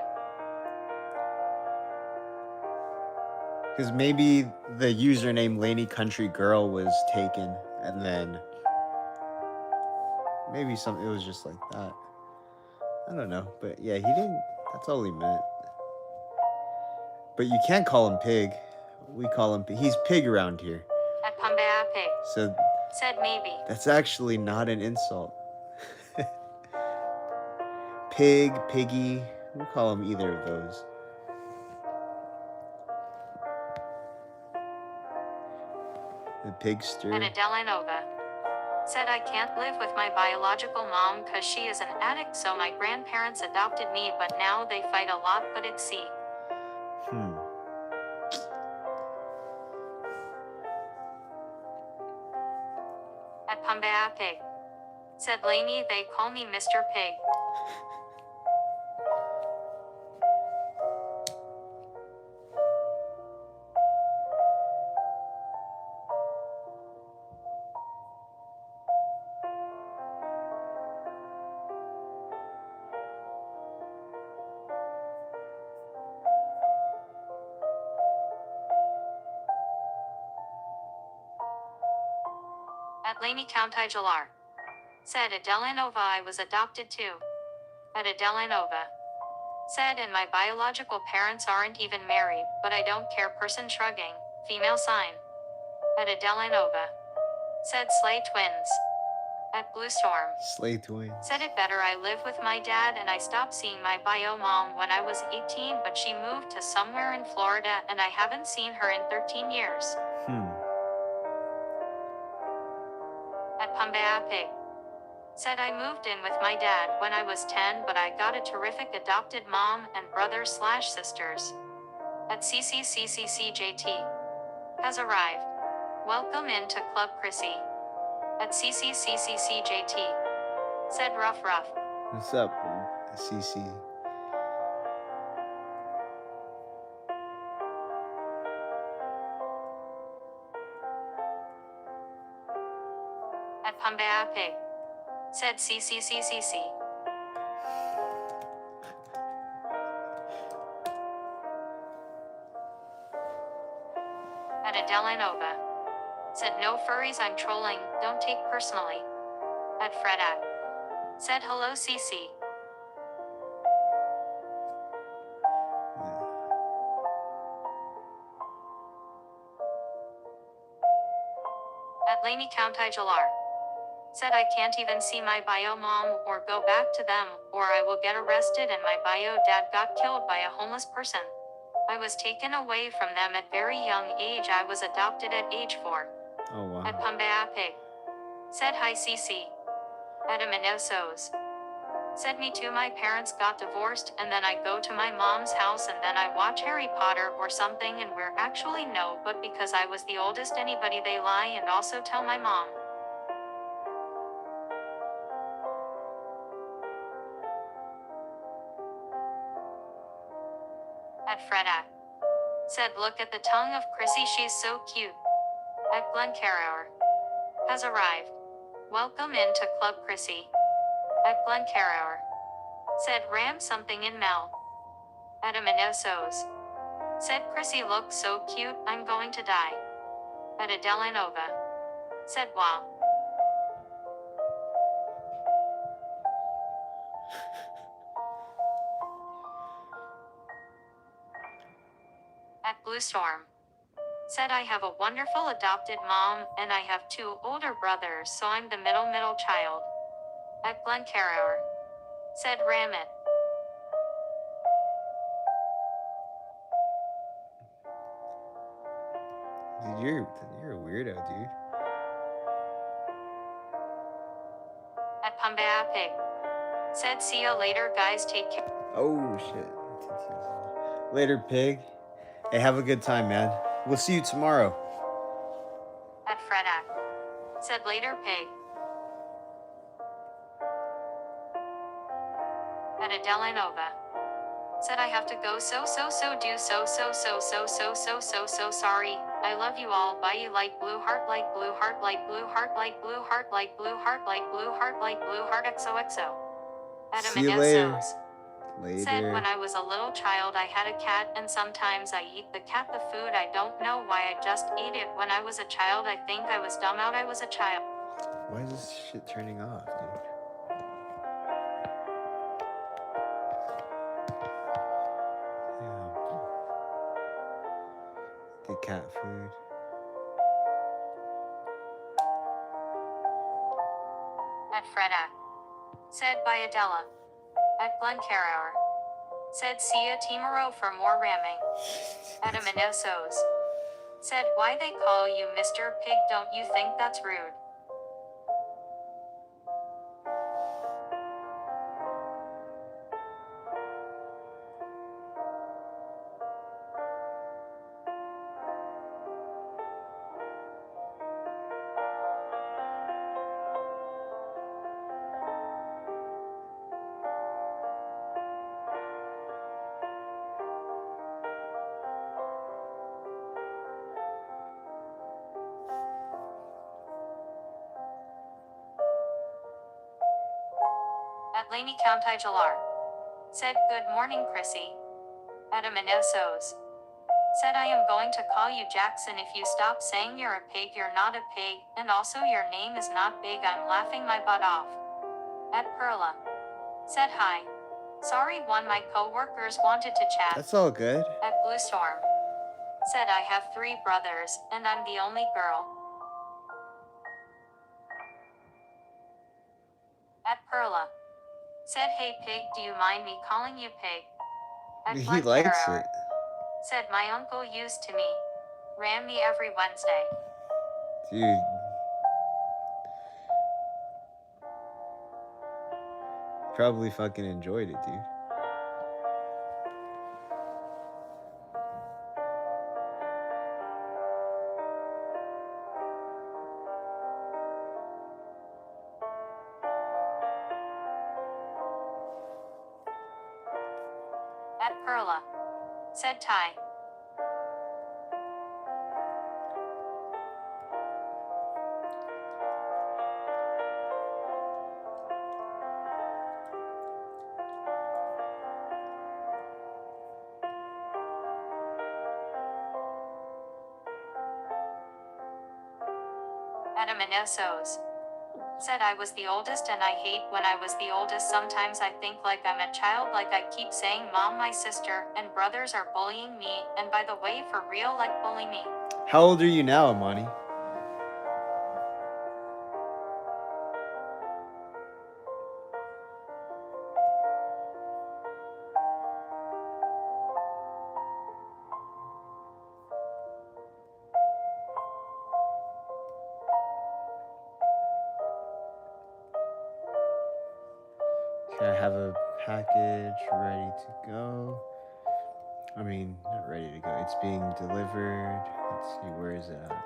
Because maybe the username Laney Country Girl was taken, and then maybe it was just like that. I don't know, but yeah, he didn't. That's all he meant. But you can't call him Pig. We call him. He's Pig around here. At Pumbaa Pig. So said maybe. That's actually not an insult. Pig, Piggy. We'll call him either of those. The pigster. And Adelanova. Said I can't live with my biological mom cause she is an addict, so my grandparents adopted me, but now they fight a lot, but it's C. At Pumbaa Pig. Said Laney, they call me Mr. Pig. At Laney County Jalar. Said Adelanova, I was adopted too. At Adelanova. Said and my biological parents aren't even married, but I don't care, person shrugging, female sign. At Adelanova. Said Slay twins. At Blue Storm. Slay twins. Said it better, I live with my dad and I stopped seeing my bio mom when I was 18, but she moved to somewhere in Florida and I haven't seen her in 13 years. At Pumbaa Pig. Said I moved in with my dad when I was 10, but I got a terrific adopted mom and brothers/sisters. At CCCCCJT. Has arrived. Welcome into Club Chrissy. At CCCCCJT. Said rough. What's up, CC? At Pumbaa Pig. Said CCCCC. At Adelanova. Said no furries, I'm trolling, don't take personally. At Fredak. Said hello CC. At Laney County Jalar. Said I can't even see my bio mom or go back to them, or I will get arrested, and my bio dad got killed by a homeless person. I was taken away from them at very young age. I was adopted at age 4. Oh wow. At Pumbaa Pig. Said hi CC. At Aminosos. Said me too, my parents got divorced and then I go to my mom's house and then I watch Harry Potter or something, and we're actually no, but because I was the oldest anybody they lie and also tell my mom. At Fredak. Said look at the tongue of Chrissy, she's so cute. At Glencarrower. Has arrived. Welcome into Club Chrissy. At Glencarrower. Said ram something in Mel. At Aminosos. Said Chrissy looks so cute, I'm going to die. At Adelanova. Said wow. At Blue Storm. Said I have a wonderful adopted mom and I have 2 older brothers, so I'm the middle child. At Glencarrower. Said ram it. Dude, you're a weirdo, dude. At Pumbaa Pig. Said see ya later guys, take care. Oh shit. Later, pig. Hey, have a good time, man. We'll see you tomorrow. At Fredak. Said later pig. At Adelanova. Said I have to go so sorry. I love you all. Bye. You like blue heart like blue heart like blue heart like blue heart like blue heart like blue heart like blue heart XOXO. Adam See you and later. Essos. Said Later. when I was a little child I had a cat and sometimes I eat the cat the food. I don't know why I just ate it. When I was a child I think I was dumb out. I was a child. Why is this shit turning off, dude? Yeah. The cat food. At Fredak. Said by Adela. At Glencarrower. Said see ya tomorrow for more ramming. Adam and Essos. Said why they call you Mr. Pig, don't you think that's rude? At Laney County Jalar. Said good morning Chrissy. Adam and Essos. Said I am going to call you Jackson if you stop saying you're a pig. You're not a pig, and also your name is not big. I'm laughing my butt off. At Perla. Said hi. Sorry, one my co-workers wanted to chat. That's all good. At Blue Storm. Said I have 3 brothers, and I'm the only girl. At Perla. Said hey pig, do you mind me calling you pig? At He likes Glencarrower. it. Said my uncle used to me. Ran me every Wednesday. Dude. Probably fucking enjoyed it, dude. At Perla. Said Ty. Adam and Essos. Said I was the oldest and I hate when I was the oldest. Sometimes I think like I'm a child, like I keep saying mom, my sister, and brothers are bullying me, and by the way, for real, like bully me. How old are you now, Amani? Okay, I have a package ready to go. I mean, not ready to go. It's being delivered. Let's see, where is it at?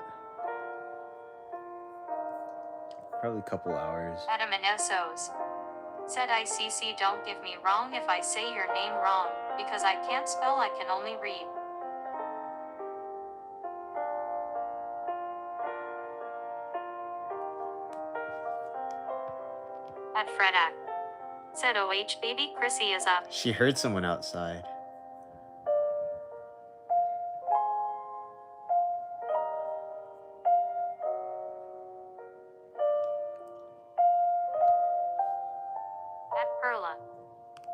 Probably a couple hours. Adam and Essos. Said ICC, don't give me wrong if I say your name wrong, because I can't spell, I can only read. At Fredak. Said OH baby Chrissy is up. She heard someone outside. At Perla.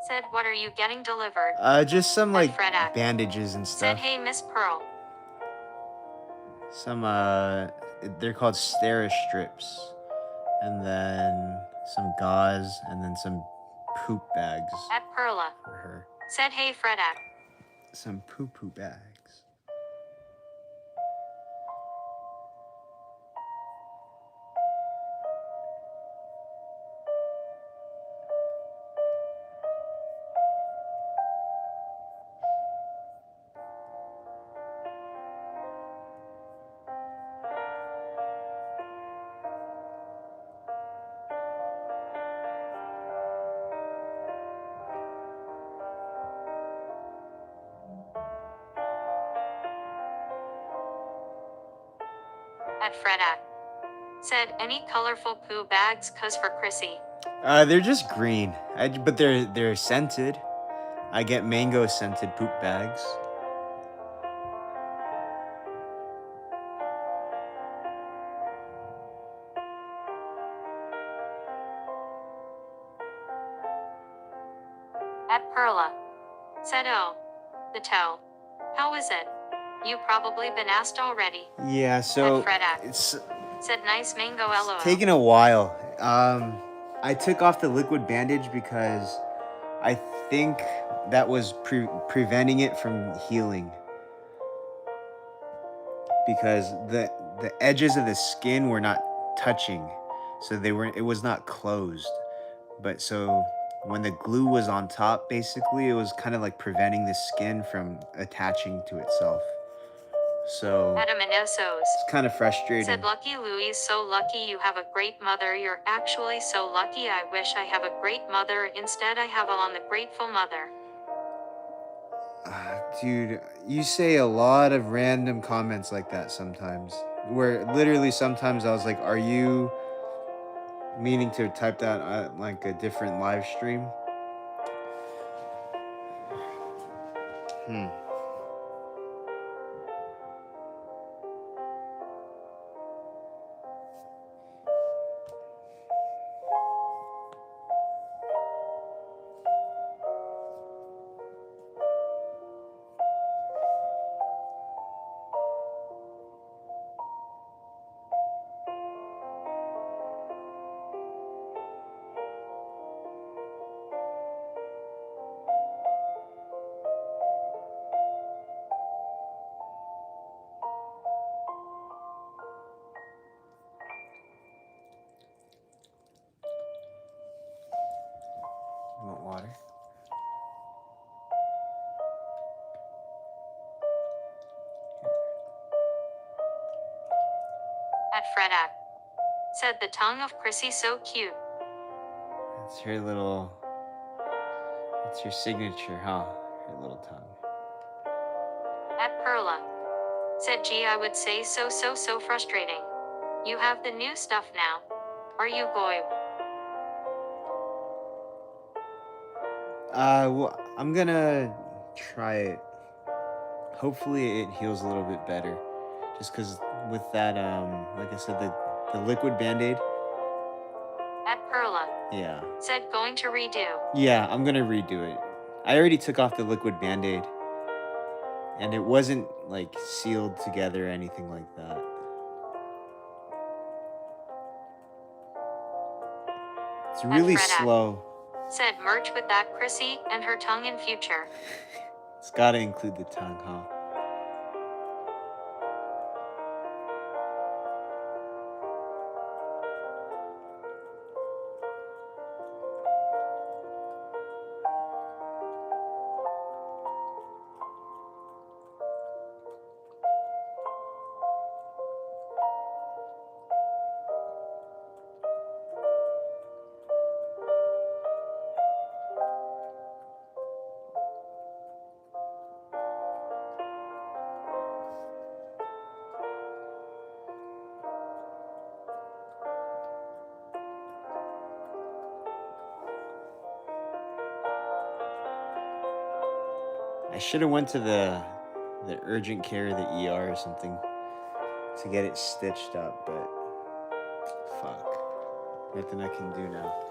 Said what are you getting delivered? Just some like Fredak. bandages and Said stuff. hey Miss Pearl. Some they're called Stera strips. And then some gauze and then some poop bags At Perla. for her. Said hey Fredak. Some poo bags. at Fredak. Said, any colorful poo bags cuz for Chrissy. They're just green. But they're scented. I get mango scented poop bags. At Perla. Said, oh. The toe. How is it? You probably been asked already. Yeah, so At Fredak. it's Said, nice mango LOL. taken a while. I took off the liquid bandage because I think that was preventing it from healing. Because the edges of the skin were not touching, so it was not closed. But so when the glue was on top, basically it was kind of like preventing the skin from attaching to itself. So Adam and Essos. it's kind of frustrating. Said, lucky Louise, so lucky you have a great mother. You're actually so lucky. I wish I have a great mother. Instead I have a ungrateful mother. Dude, you say a lot of random comments like that sometimes. Where literally sometimes I was like, are you meaning to type that at like a different live stream? You want water? At Fredak. Said, the tongue of Chrissy so cute. It's your little. It's your signature, huh? Your little tongue. At Perla. Said, gee, I would say so frustrating. You have the new stuff now. Are you going? Well, I'm gonna try it. Hopefully it heals a little bit better. Just because with that, like I said, the liquid band-aid. At Perla. Yeah. Said, going to redo. Yeah, I'm gonna redo it. I already took off the liquid band-aid. And it wasn't like sealed together or anything like that. It's really slow. Said, merge with that Chrissy and her tongue in future. It's gotta include the tongue, huh? I should have went to the urgent care, the ER or something to get it stitched up, but fuck. Nothing I can do now.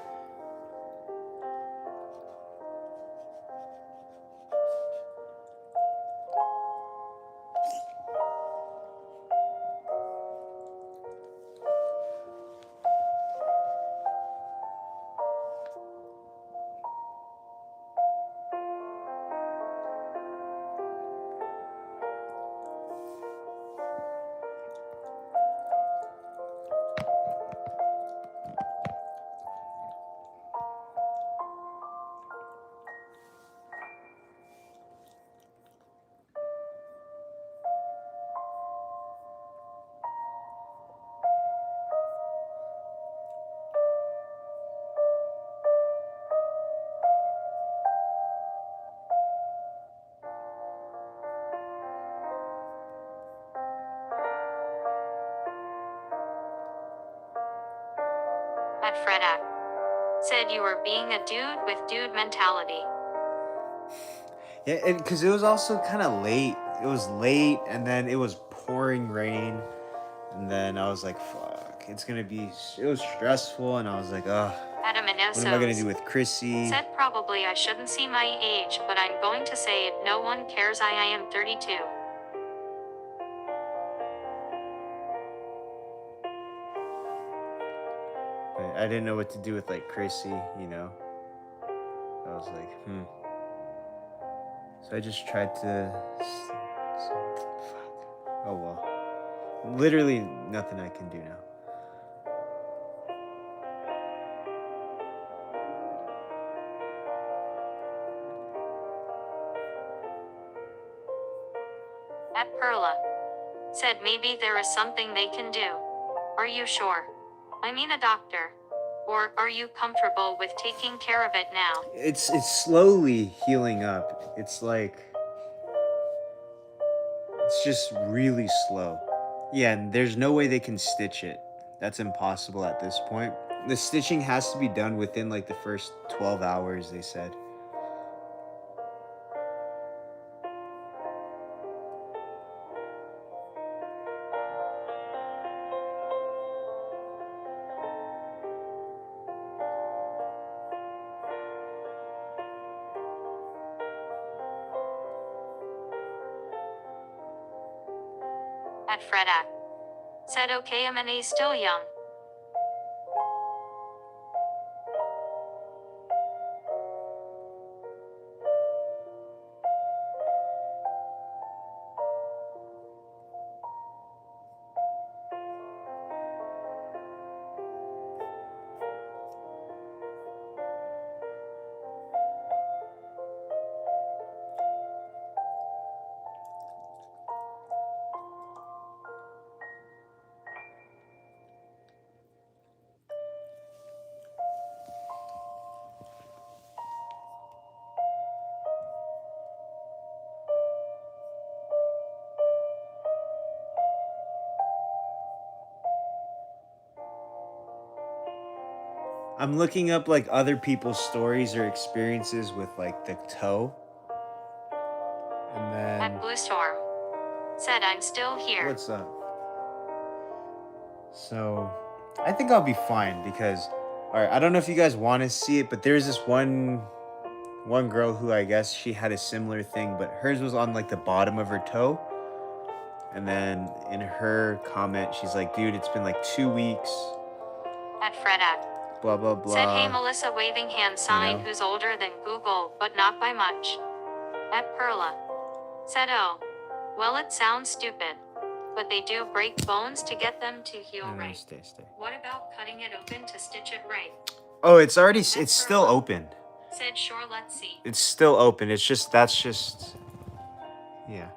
at Fredak. Said you were being a dude with dude mentality. Yeah, because it was also kind of late. It was late, and then it was pouring rain, and then I was like, "Fuck, it's gonna be." It was stressful, and I was like, "Ugh, Adam what am I gonna do Inosos with Chrissy?" said probably I shouldn't see my age, but I'm going to say it. No one cares. I am 32. But I didn't know what to do with like Chrissy, you know. I was like, So I just tried to. Fuck. Oh well. Literally nothing I can do now. At Perla. Said maybe there is something they can do. Are you sure? I mean a doctor. Or are you comfortable with taking care of it now? It's slowly healing up. It's like it's just really slow. Yeah, and there's no way they can stitch it. That's impossible at this point. The stitching has to be done within like the first 12 hours, they said. At Fredak. Said okay, Amani's still young. I'm looking up like other people's stories or experiences with like the toe. And then At Blue Storm. Said I'm still here. what's up? So, I think I'll be fine because, all right, I don't know if you guys want to see it, but there's this one girl who I guess she had a similar thing, but hers was on like the bottom of her toe. And then in her comment, she's like, "Dude, it's been like 2 weeks." At Fredak. Blah blah blah. Said hey Melissa waving hand sign know? who's older than Google, but not by much. At Perla. Said oh. Well it sounds stupid. But they do break bones to get them to heal No, right. stay. What about cutting it open to stitch it right? Oh, it's already. It's still open. Said sure, let's see. It's still open. It's just yeah.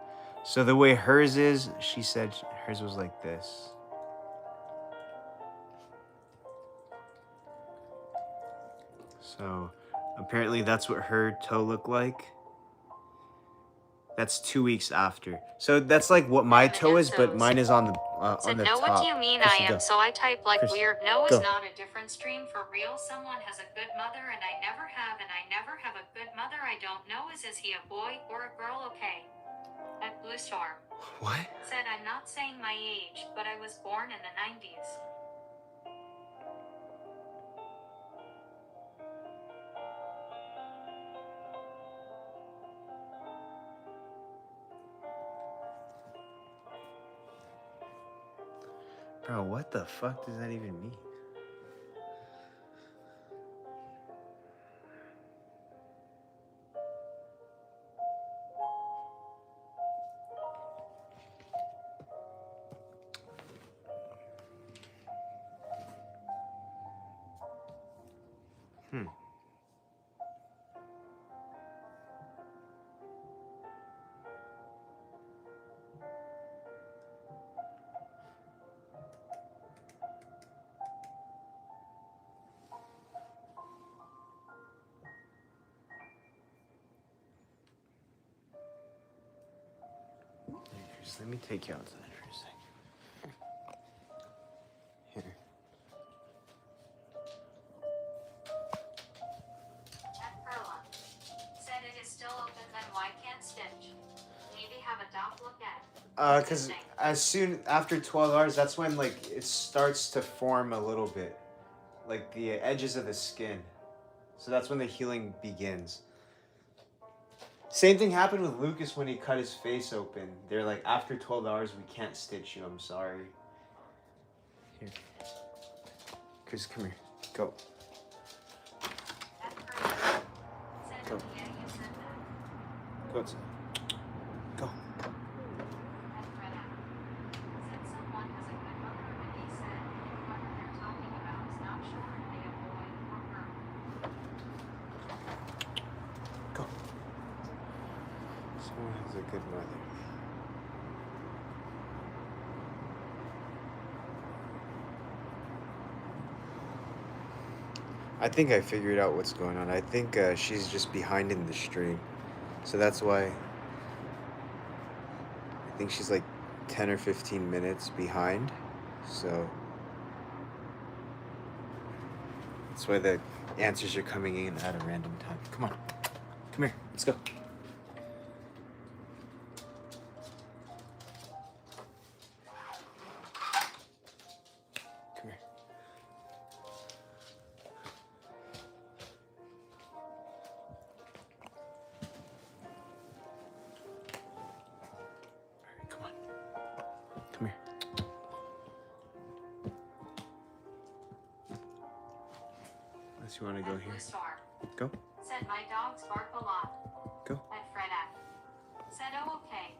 So the way hers is, she said hers was like this. So apparently that's what her toe looked like. That's 2 weeks after. So that's like what my toe is, but mine is on the Said on the no, top. what do you mean Chrissy, I am? go. So I type like Chris, weird. No is go. not a different stream for real. Someone has a good mother and I never have, and I never have a good mother. I don't know is he a boy or a girl? Okay. At Blue Storm. What? Said I'm not saying my age, but I was born in the 90s. Bro, what the fuck does that even mean? Let me take you outside for a second. Here. Cause as soon after 12 hours, that's when like it starts to form a little bit, like the edges of the skin. So that's when the healing begins. Same thing happened with Lucas when he cut his face open. They're like, after 12 hours, we can't stitch you. I'm sorry. Here, Chris, come here. Go. Go. Go outside. Go. Go. Someone has a good mother. I think I figured out what's going on. I think she's just behind in the stream. So that's why I think she's like 10 or 15 minutes behind. So that's why the answers are coming in at a random time. Come on. Come here. Let's go. Come here. All right, come on. Come here. Unless you want to go here. Go. Said my dogs bark a lot. Go. At Fred Act. Said oh okay.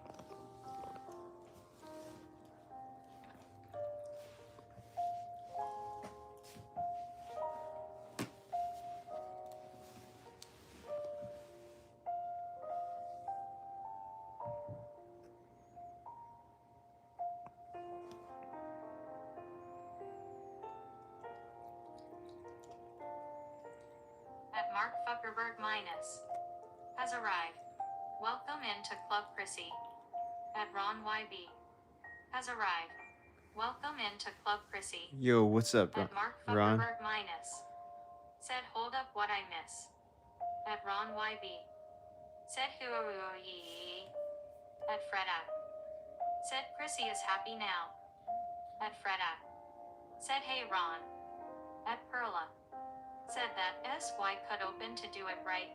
At Mark Fuckerberg minus has arrived. Welcome into Club Chrissy. At Ron YB has arrived. Welcome into Club Chrissy. Yo, what's up, At Mark Ron? Fuckerberg minus said hold up what I miss. At Ron YB said who are ye? At Fred Act said Chrissy is happy now. At Fred Act said hey Ron. At Perla said that SY cut open to do it right.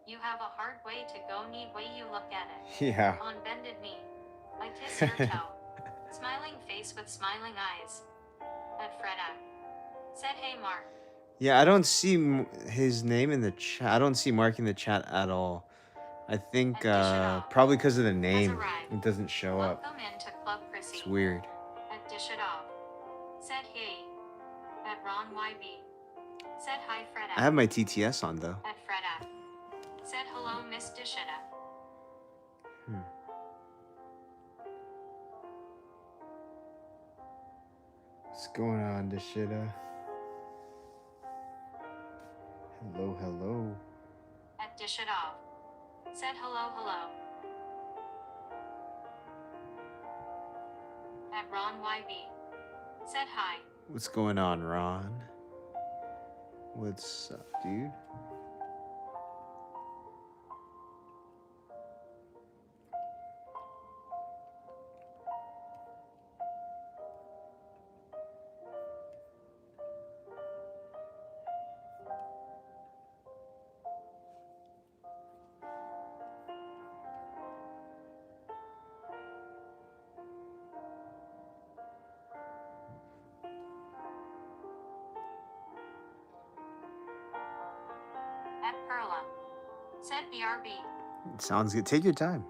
You have a hard way to go, neat way you look at it. Yeah. On bended knee. I kiss your toe. Smiling face with smiling eyes. At Fred Act said hey Mark. Yeah, I don't see his name in the chat. I don't see Mark in the chat at all. I think probably because of the name, it doesn't show up. Welcome into Club Chrissy. It's weird. At Dish It Off said hey. At Ron YB said hi Fred Act. I have my TTS on though. At Fred Act said hello Miss Dishita. What's going on, Dishita? Hello, hello. At Dish It Off said hello, hello. At Ron YB said hi. What's going on, Ron? What's up, dude? At Perla said BRB. Sounds good. Take your time.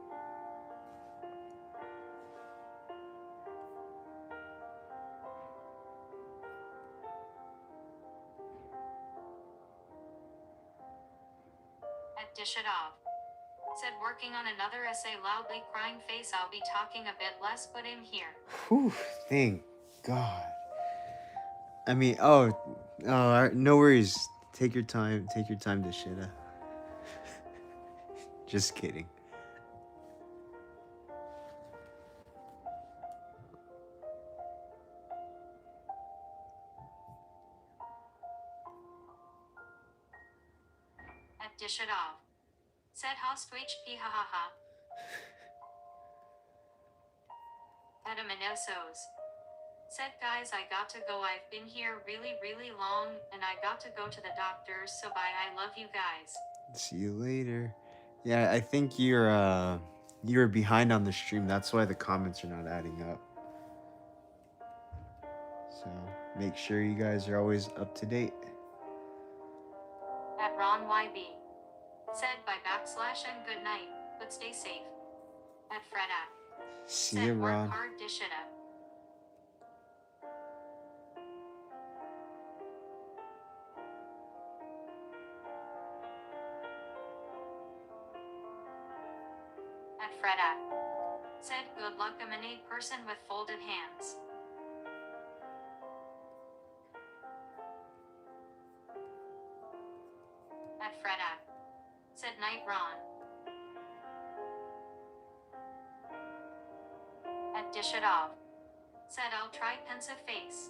At Dish It Off said working on another essay, loudly crying face. I'll be talking a bit less, but I'm here. Whew, thank God. I mean, no worries. Take your time. Take your time, Dishita. Just kidding. At Dish It Off said host HP ha ha ha. Adaminosos. Said guys, I got to go. I've been here really, really long and I got to go to the doctors, so bye. I love you guys. See you later. Yeah, I think you're behind on the stream. That's why the comments are not adding up. So make sure you guys are always up to date. At Ron YB. Said by backslash and good night, but stay safe. At Freda. See you, Said work Ron. hard, dish it up. At Freda. Said good luck. I'm an 8 person with folded hands. At Freda. Said night, Ron. At dish it off. Said I'll try pensive face.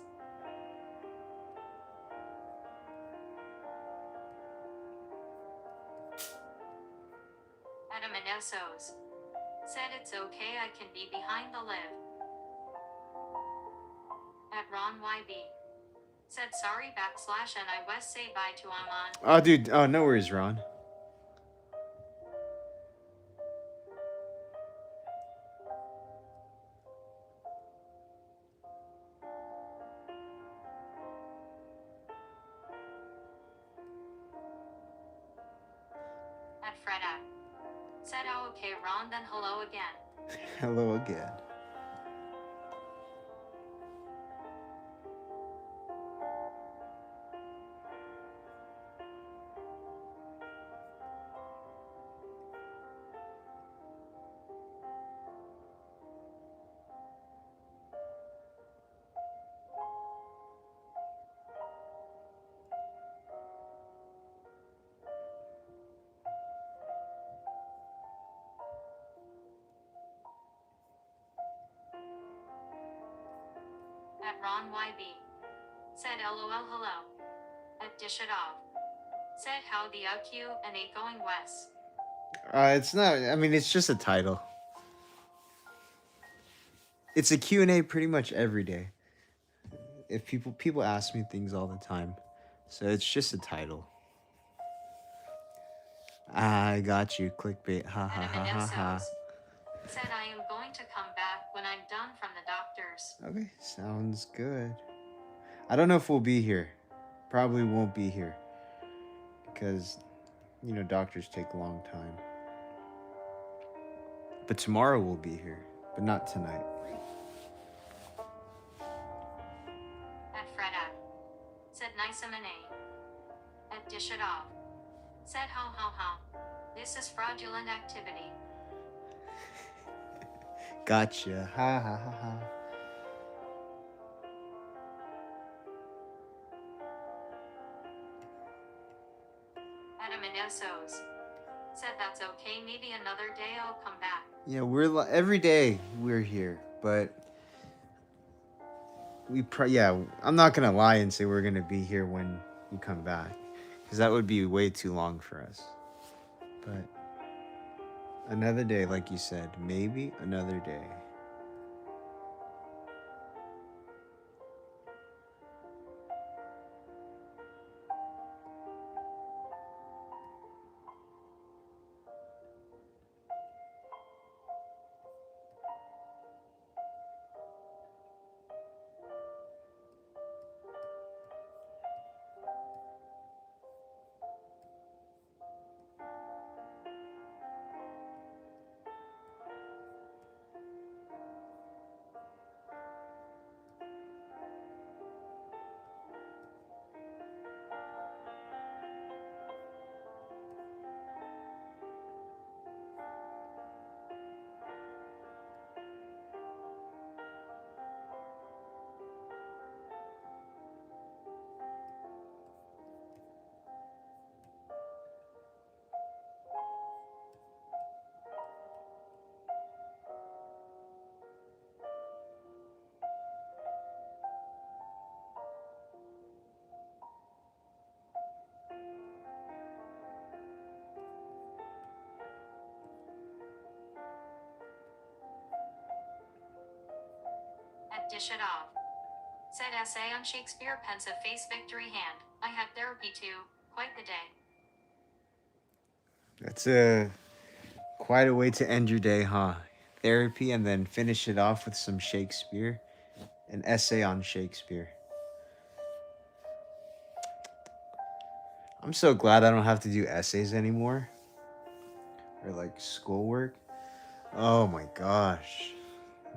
At Aminosos. Said it's okay, I can be behind the live. At Ron YB. Said sorry backslash and I was say bye to Amon. Oh, dude. Oh, no worries, Ron. At Freda. Said oh okay Ron, then hello again. Hello again. At Ron YB. Said lol hello. At dish it off. Said how the UQ and a going west. It's not. I mean, it's just a title. It's a Q&A pretty much every day. If people ask me things all the time, so it's just a title. I got you, clickbait. Ha ha ha ha ha. Said I am going to come back when I'm done from the doctors. Okay, sounds good. I don't know if we'll be here. Probably won't be here because doctors take a long time. But tomorrow we'll be here, but not tonight. At Freda. Said nice M&A. At dish it off. Said how. This is fraudulent activity. Gotcha. Ha ha ha ha. At Aminosos. Said that's okay, maybe another day I'll come back. Yeah, every day we're here, but I'm not gonna lie and say we're gonna be here when you come back, because that would be way too long for us. But another day, like you said, maybe another day. Dish It Off. Said essay on Shakespeare, pensive face, victory hand. I had therapy too. Quite the day. That's quite a way to end your day, huh? Therapy and then finish it off with some Shakespeare. An essay on Shakespeare. I'm so glad I don't have to do essays anymore or like schoolwork. Oh my gosh.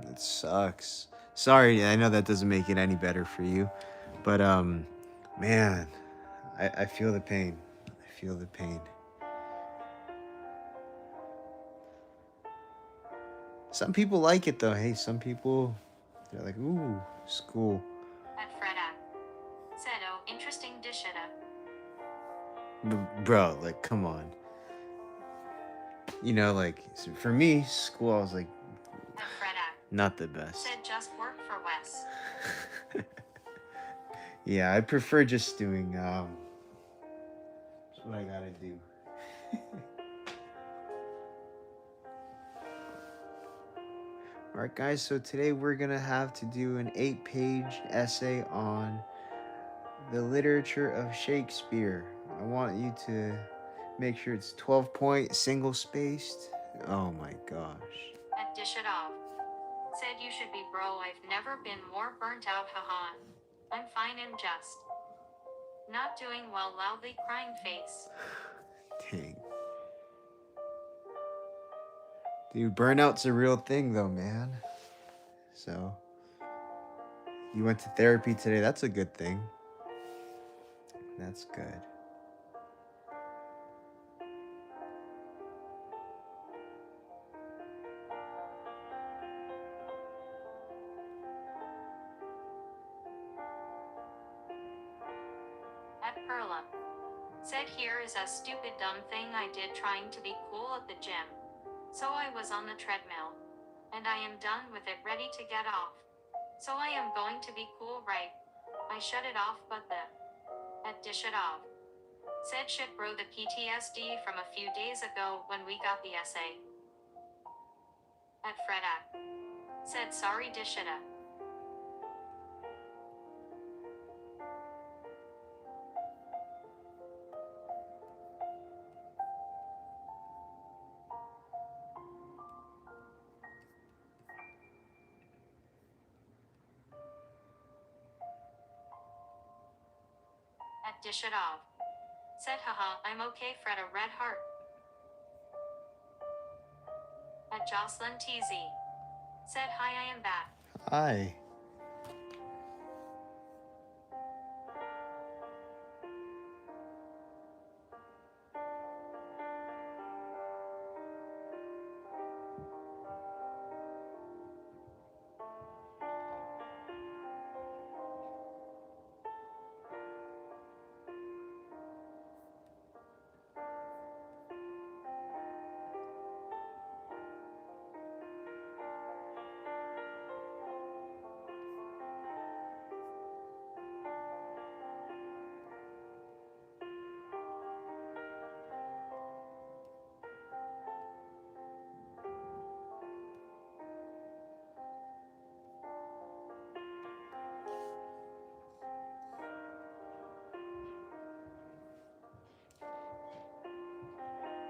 It sucks. Sorry, I know that doesn't make it any better for you. But man, I feel the pain. I feel the pain. Some people like it though. Hey, some people they're like, ooh, school. At Freda. Said, oh, interesting dish it up. Bro, like come on. You know, like for me, school I was like At Freda. not the best. Said just work for Wes. Yeah, I prefer just doing that's what I gotta do. Alright guys, so today we're gonna have to do an 8-page essay on the literature of Shakespeare. I want you to make sure it's 12-point, single spaced. Oh my gosh. At Dish It Off. Said you should be bro, I've never been more burnt out, haha. I'm fine and just not doing well, loudly crying face. Dang. Dude, burnout's a real thing though, man. So, you went to therapy today. That's a good thing. That's good. At Perla. Said here is a stupid dumb thing I did trying to be cool at the gym. So I was on the treadmill. And I am done with it, ready to get off. So I am going to be cool, right? I shut it off, but the at Dish It Off. Said shit bro, the PTSD from a few days ago when we got the essay. At Freda. Said sorry Dish It Up. At Dish It Off. Said haha, I'm okay, Fred, a red heart. At Jocelyn TZ. Said hi, I am back. Hi.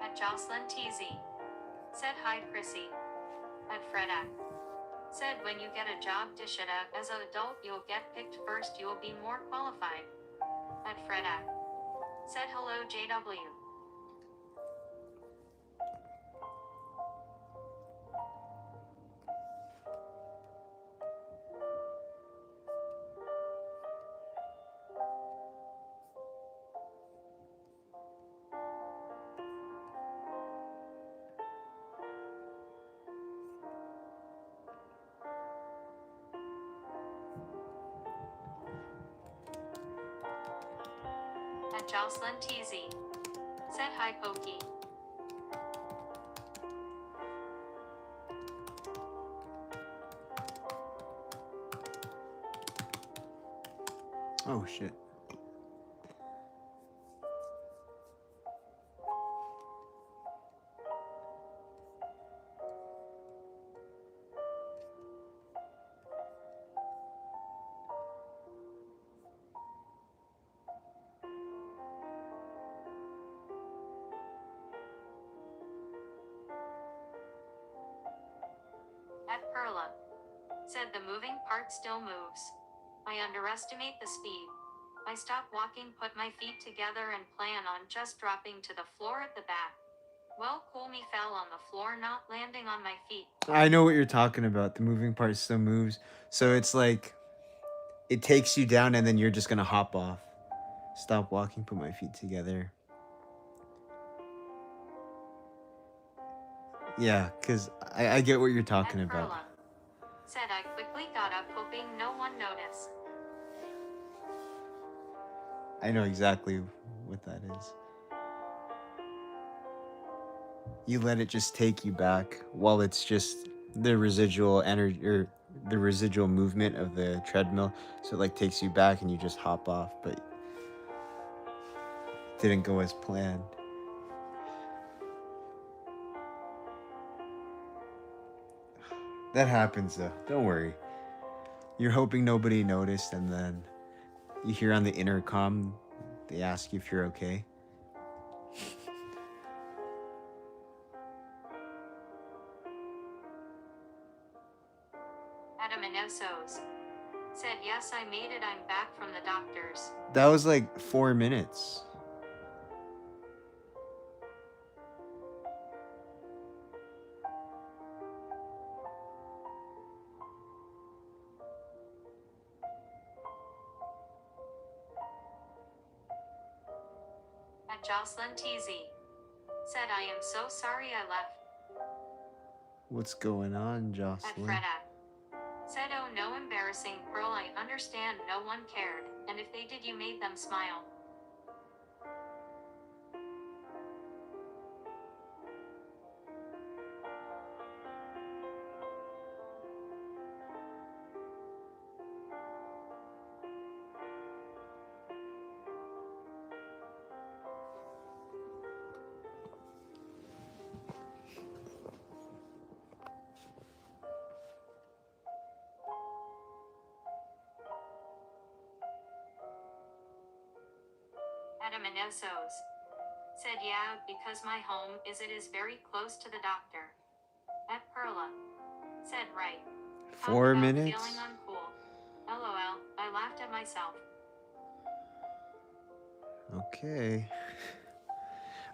At Jocelyn TZ. Said hi, Chrissy. At Freda. Said when you get a job, Dish It Up, as an adult you'll get picked first, you'll be more qualified. At Freda. Said hello, JW. At Jocelyn TZ. Said hi, Pokey. Oh shit. Said the moving part still moves. I underestimate the speed. I stop walking, put my feet together, and plan on just dropping to the floor at the back. Well, cool, me fell on the floor, not landing on my feet. I know what you're talking about. The moving part still moves. So it's like it takes you down and then you're just gonna hop off. Stop walking, put my feet together. Yeah, because I get what you're talking At about. Perla. Said I quickly got up, hoping no one noticed. I know exactly what that is. You let it just take you back while it's just the residual energy or the residual movement of the treadmill. So it like takes you back and you just hop off, but it didn't go as planned. That happens though. Don't worry. You're hoping nobody noticed, and then you hear on the intercom, they ask you if you're okay. Adaminosos. Said yes, I made it, I'm back from the doctor's. That was like 4 minutes. At Jocelyn TZ. Said I am so sorry I left. What's going on, At Jocelyn? Fredak. Said oh no, embarrassing Pearl, I understand no one cared, and if they did you made them smile. Adaminosos. Said yeah, because my home is very close to the doctor. At Perla. Said right. Talk 4 about minutes? feeling uncool. LOL, I laughed at myself. Okay.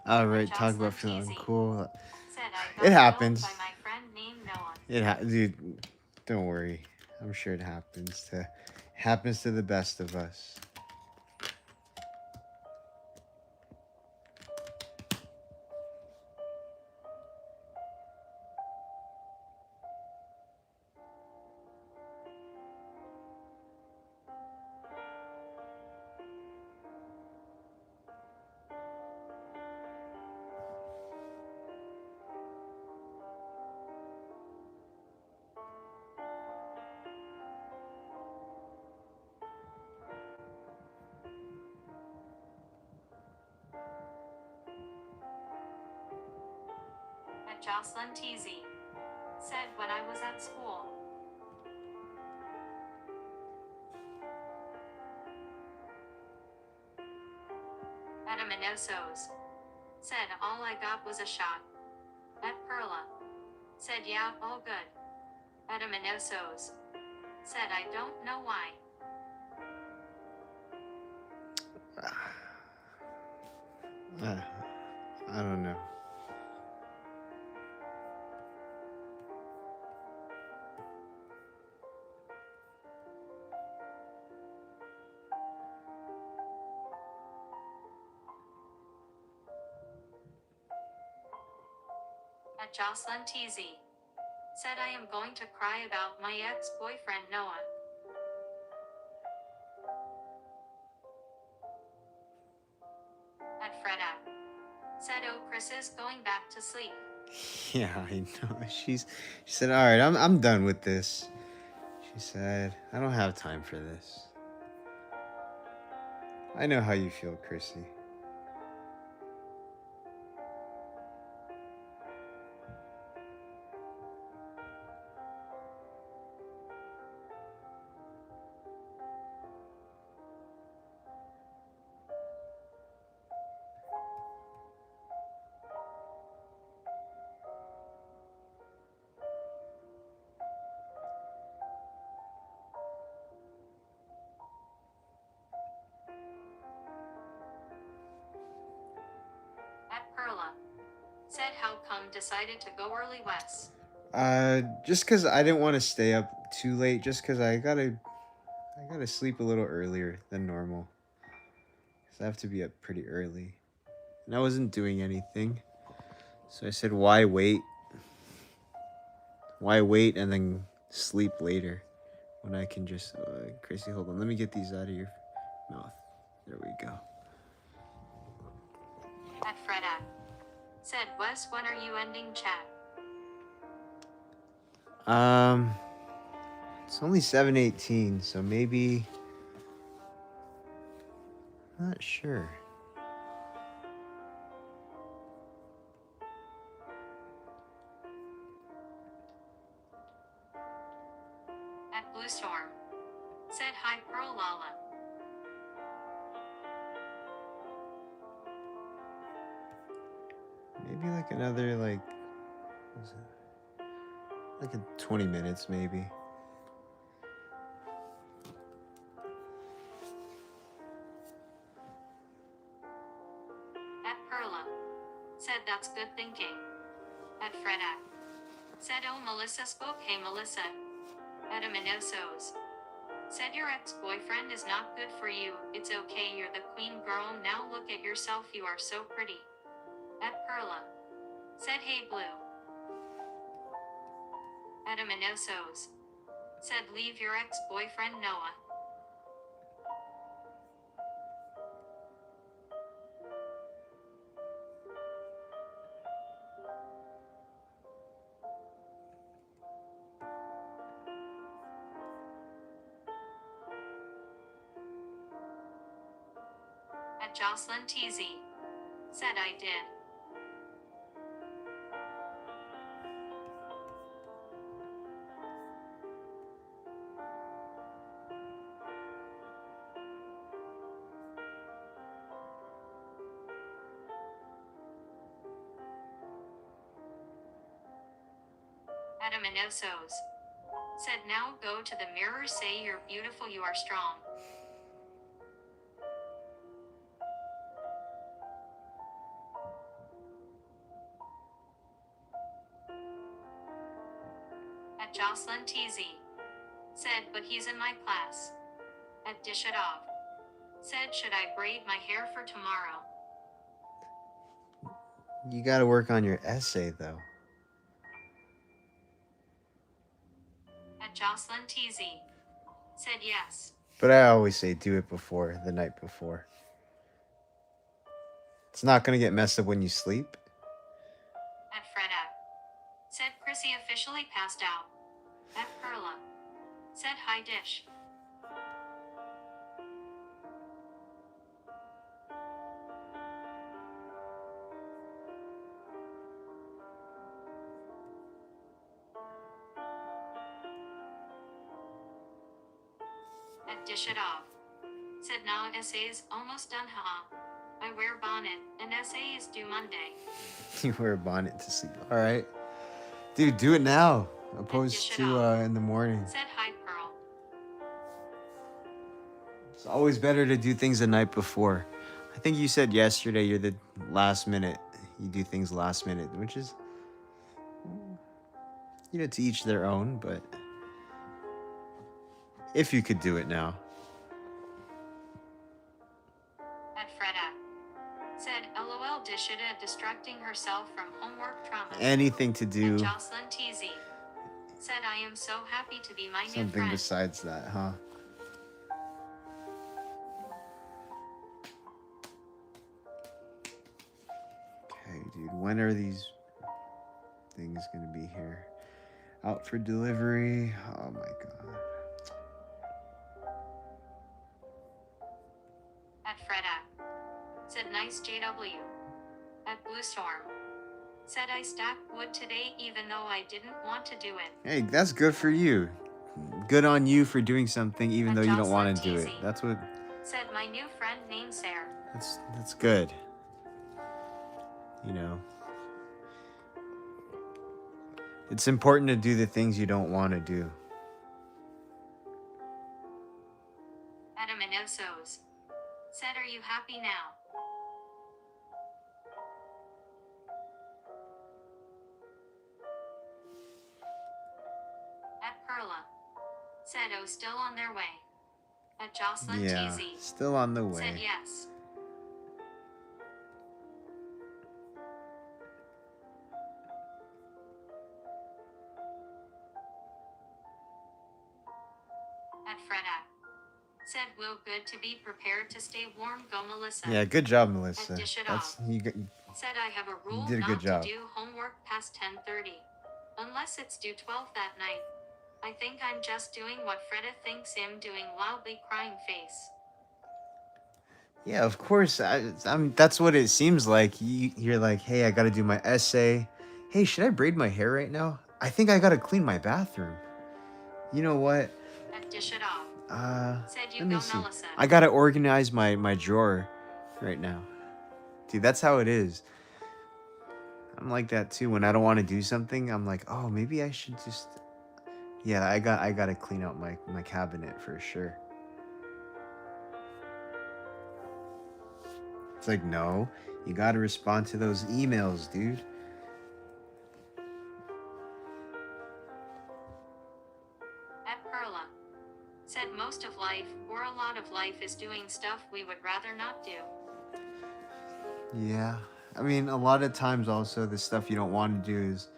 All right, talk about Jocelyn feeling TZ. cool. Said I got It killed happens. by my friend named Noah. Dude, don't worry. I'm sure it happens to the best of us. At Jocelyn TZ. Said when I was at school. Adaminosos. Said all I got was a shot. At Perla. Said yeah, all good. Adaminosos. Said I don't know why. I don't know. At Jocelyn TZ. Said I am going to cry about my ex-boyfriend Noah. At Fredak. Said oh Chris is going back to sleep. Yeah, I know. She said, "All right, I'm done with this." She said, "I don't have time for this." I know how you feel, Chrissy. Said how come decided to go early, Wes? Just cause I didn't want to stay up too late. Just cause I gotta sleep a little earlier than normal. Cause I have to be up pretty early, and I wasn't doing anything. So I said, why wait? Why wait and then sleep later when I can just. Gracie, hold on. Let me get these out of your mouth. There we go. At Fredak. Said Wes, when are you ending chat? Um, it's only 7:18, so maybe. Not sure. At Blue Storm. Said hi, Pearl Lala. Maybe like another what was it? Like 20 minutes maybe. At Perla. Said that's good thinking. At Fredak. Said oh Melissa spoke, hey Melissa. At Aminosos. Said your ex-boyfriend is not good for you, it's okay, you're the queen girl, now look at yourself, you are so pretty. At Perla. Said hey Blue. At Aminosos. Said leave your ex-boyfriend Noah. At Jocelyn TZ. Said I did. At Aminosos. Said now go to the mirror, say you're beautiful, you are strong. At Jocelyn TZ. Said but he's in my class. At Dish It Off. Said should I braid my hair for tomorrow? You gotta work on your essay though. At Jocelyn TZ. Said yes. But I always say do it before the night before. It's not gonna get messed up when you sleep. At Fredak. Said Chrissy officially passed out. At Perla. Said hi Dish. At Dish It Off. Said now essay is almost done, haha. I wear bonnet, and essay is due Monday. You wear a bonnet to sleep. All right, dude, do it now, Dish opposed it to off. in the morning. Said hi Pearl. It's always better to do things the night before. I think you said yesterday you're the last minute. You do things last minute, which is, to each their own. But if you could do it now, At Fredak. Said LOL Dishita distracting herself from homework traumas. anything to And do Jocelyn TZ. Said I am so happy to be my new something friend. besides that, huh? Okay, dude, when are these things gonna be here? Out for delivery? Oh my god. At Fredak. Said nice JW. At Blue Storm. Said I stacked wood today even though I didn't want to do it. Hey, that's good for you. Good on you for doing something even At though you don't Jocelyn want to do it. TZ. That's what. Said my new friend named Sarah. That's good. You know. It's important to do the things you don't want to do. At Aminosos. Said are you happy now? though still on their way. At Jocelyn Yeah, TZ. still on the Said way. yes. At Fredak. Said Will, good to be prepared to stay warm. Go Melissa. Yeah, good job, At Melissa. Dish It That's Off. you. Said I have a rule did a good not to job. do homework past 10:30. Unless it's due 12 that night. I think I'm just doing what Freda thinks I'm doing, loudly crying face. Yeah, of course. I'm. That's what it seems like. You're like, hey, I got to do my essay. Hey, should I braid my hair right now? I think I got to clean my bathroom. You know what? At Dish It Off. Said you Let me go see. Melissa. I gotta organize my drawer right now, dude. That's how it is. I'm like that too. When I don't want to do something, I'm like, oh, maybe I should just. Yeah, I gotta clean out my cabinet for sure. It's like, no, you gotta respond to those emails, dude. At Perla. Said most of life, or a lot of life, is doing stuff we would rather not do. Yeah, I mean, a lot of times also the stuff you don't want to do is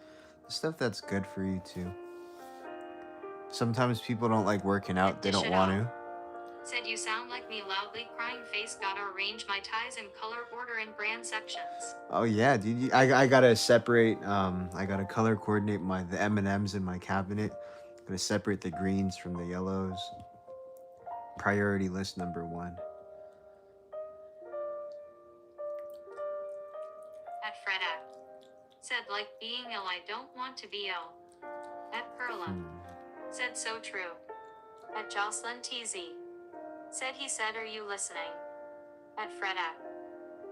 the stuff that's good for you too. Sometimes people don't like working out; they Dish don't It want Off. to. Said you sound like me, loudly crying face. Gotta arrange my ties in color order and brand sections. Oh yeah, dude. I gotta separate. I gotta color coordinate the M&Ms in my cabinet. Gotta separate the greens from the yellows. Priority list number one. At Freda. Said like being ill, I don't want to be ill. At Perla. Said so true. At Jocelyn TZ. Said he said, are you listening? At Freda.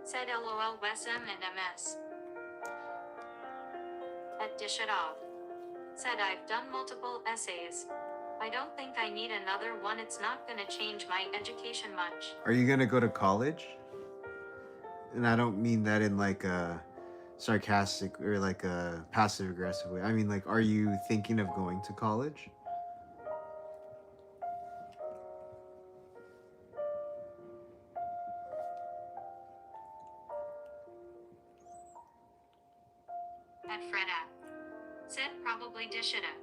Said LOL WSM and MS. At Dish It Off. Said I've done multiple essays. I don't think I need another one. It's not gonna change my education much. Are you gonna go to college? And I don't mean that in like a sarcastic or like a passive aggressive way. I mean, like, are you thinking of going to college? At Freda. Said probably Dish It Up.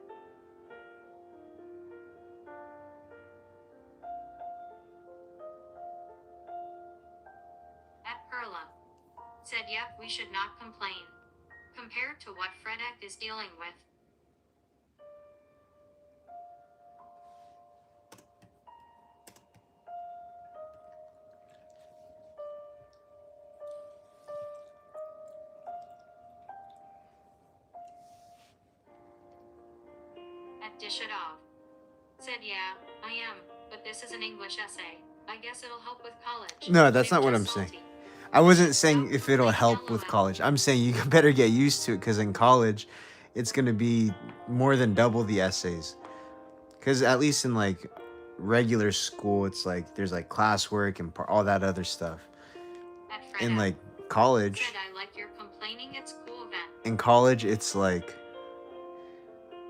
At Perla. Said yep, we should not complain. Compared to what Fredek is dealing with. At Dish It Off. Said yeah, I am, but this is an English essay. I guess it'll help with college. No, that's Maybe not what I'm just saying. salty. I wasn't saying if it'll help with college. I'm saying you better get used to it because in college, it's gonna be more than double the essays. Because at least in like regular school, it's like there's like classwork and all that other stuff. At In Freda. like college, Said I like your complaining at school event. in college, it's like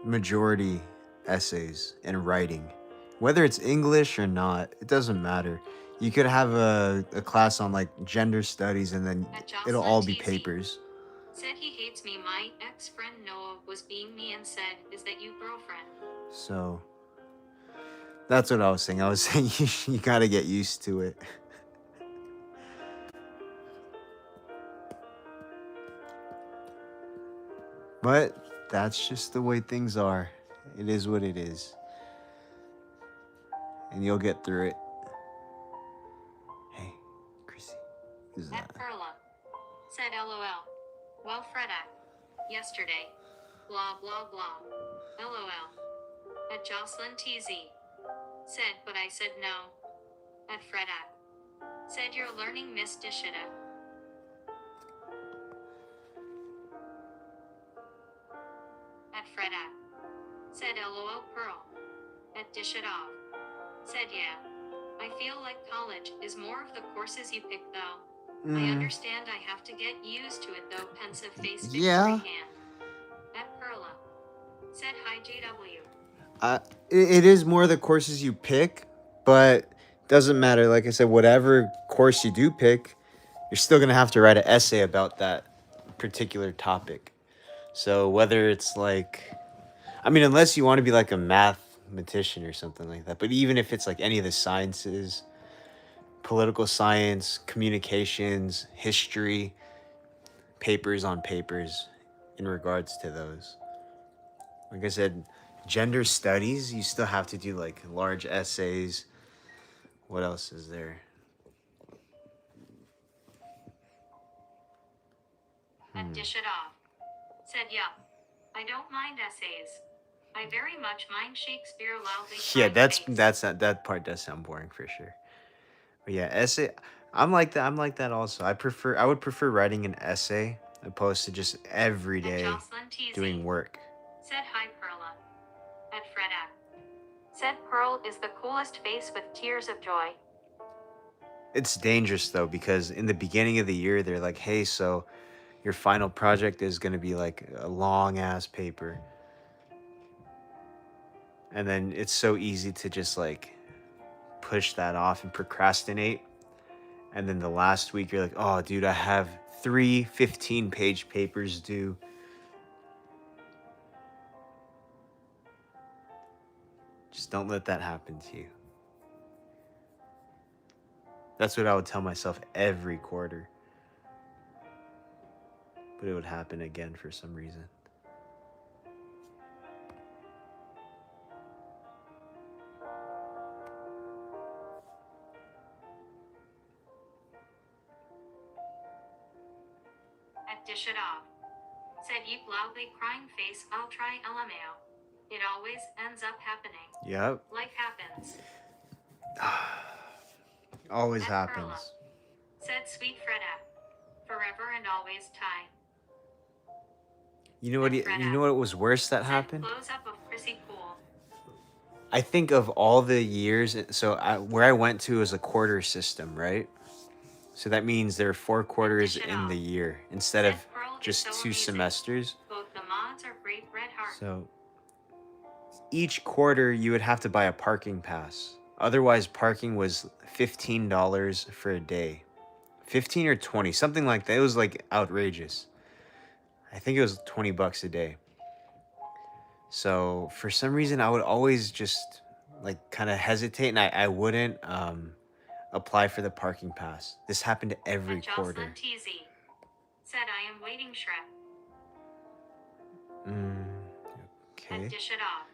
majority essays and writing. Whether it's English or not, it doesn't matter. You could have a class on like gender studies and then At it'll Jocelyn all be TZ. papers. Said he hates me. My ex-friend Noah was being me and said, is that you girlfriend? So that's what I was saying. I was saying you gotta get used to it. But that's just the way things are. It is what it is. And you'll get through it. Hey, Chrissy. Who's At that? Perla. Said LOL. Well, Fredak. Yesterday. Blah blah blah. LOL. At Jocelyn TZ. Said, but I said no. At Fredak. Said you're learning Miss Dishita. At Fredak. Said LOL Pearl. At Dish It Off. Said yeah. I feel like college is more of the courses you pick though. I understand I have to get used to it though. Pensive face victory Yeah. hand. At Perla. Said hi JW. Uh, it is more the courses you pick, but doesn't matter. Like I said, whatever course you do pick, you're still gonna have to write an essay about that particular topic. So whether it's like, I mean, unless you want to be like a mathematician or something like that, but even if it's like any of the sciences, political science, communications, history, papers on papers in regards to those. Like I said, gender studies, you still have to do like large essays. What else is there? And dish it off. Said, yup. I don't mind essays. I very much mind Shakespeare loudly Yeah, crying that's face. that's not, that part does sound boring for sure. But yeah, essay. I'm like that. I'm like that also. I would prefer writing an essay opposed to just every And day Jocelyn TZ. doing work. Said hi Perla. At Fredak. Said Pearl is the coolest face with tears of joy. It's dangerous though because in the beginning of the year they're like, "Hey, so your final project is going to be like a long ass paper." And then it's so easy to just like push that off and procrastinate. And then the last week you're like, "Oh, dude, I have 3 15-page papers due." Just don't let that happen to you. That's what I would tell myself every quarter. But it would happen again for some reason. At dish it off. Said you loudly crying face, I'll try LMAO. It always ends up happening. Yep. Life happens. Always At happens. Perla. Said sweet Fredak. Forever and always tie. You know what? You know what was worse that Said happened? close up of Chrissy Pool. I think of all the years. So where I went to is a quarter system, right? So that means there are 4 quarters in the year instead of just 2 semesters. Both the mods are great red heart. So each quarter you would have to buy a parking pass. Otherwise, parking was $15 for a day. 15 or 20, something like that. It was like outrageous. I think it was $20 a day. So for some reason, I would always just like kind of hesitate, and I wouldn't apply for the parking pass. This happened every And Jocelyn quarter. TZ. Said I am waiting Shrek. Okay, And dish it off.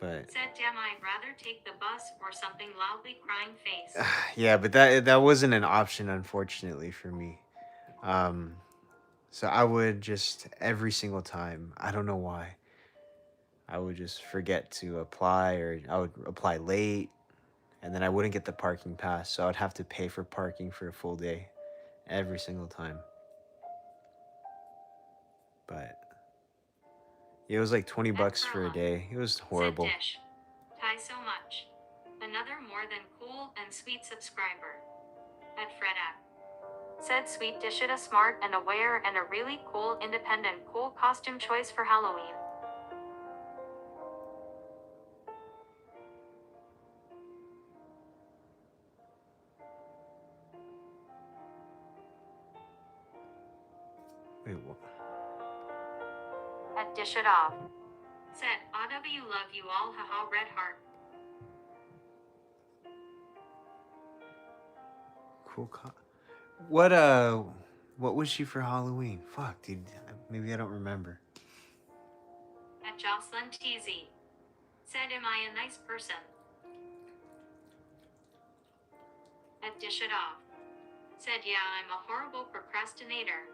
but Said damn I'd rather take the bus or something loudly crying face. yeah, but that wasn't an option, unfortunately for me. So I would just every single time. I don't know why. I would just forget to apply, or I would apply late, and then I wouldn't get the parking pass. So I'd have to pay for parking for a full day every single time. But it was like 20 bucks for a day. It was horrible. Said dish. Tie so much. Another more than cool and sweet subscriber. At Fredak. Said sweet dish it a smart and aware and a really cool independent cool costume choice for Halloween. Wait, what? At dish it off. Said AW love you all haha red heart. Cool. What was she for Halloween? Fuck, dude. Maybe I don't remember. At Jocelyn TZ. Said am I a nice person? At dish it off. Said yeah I'm a horrible procrastinator.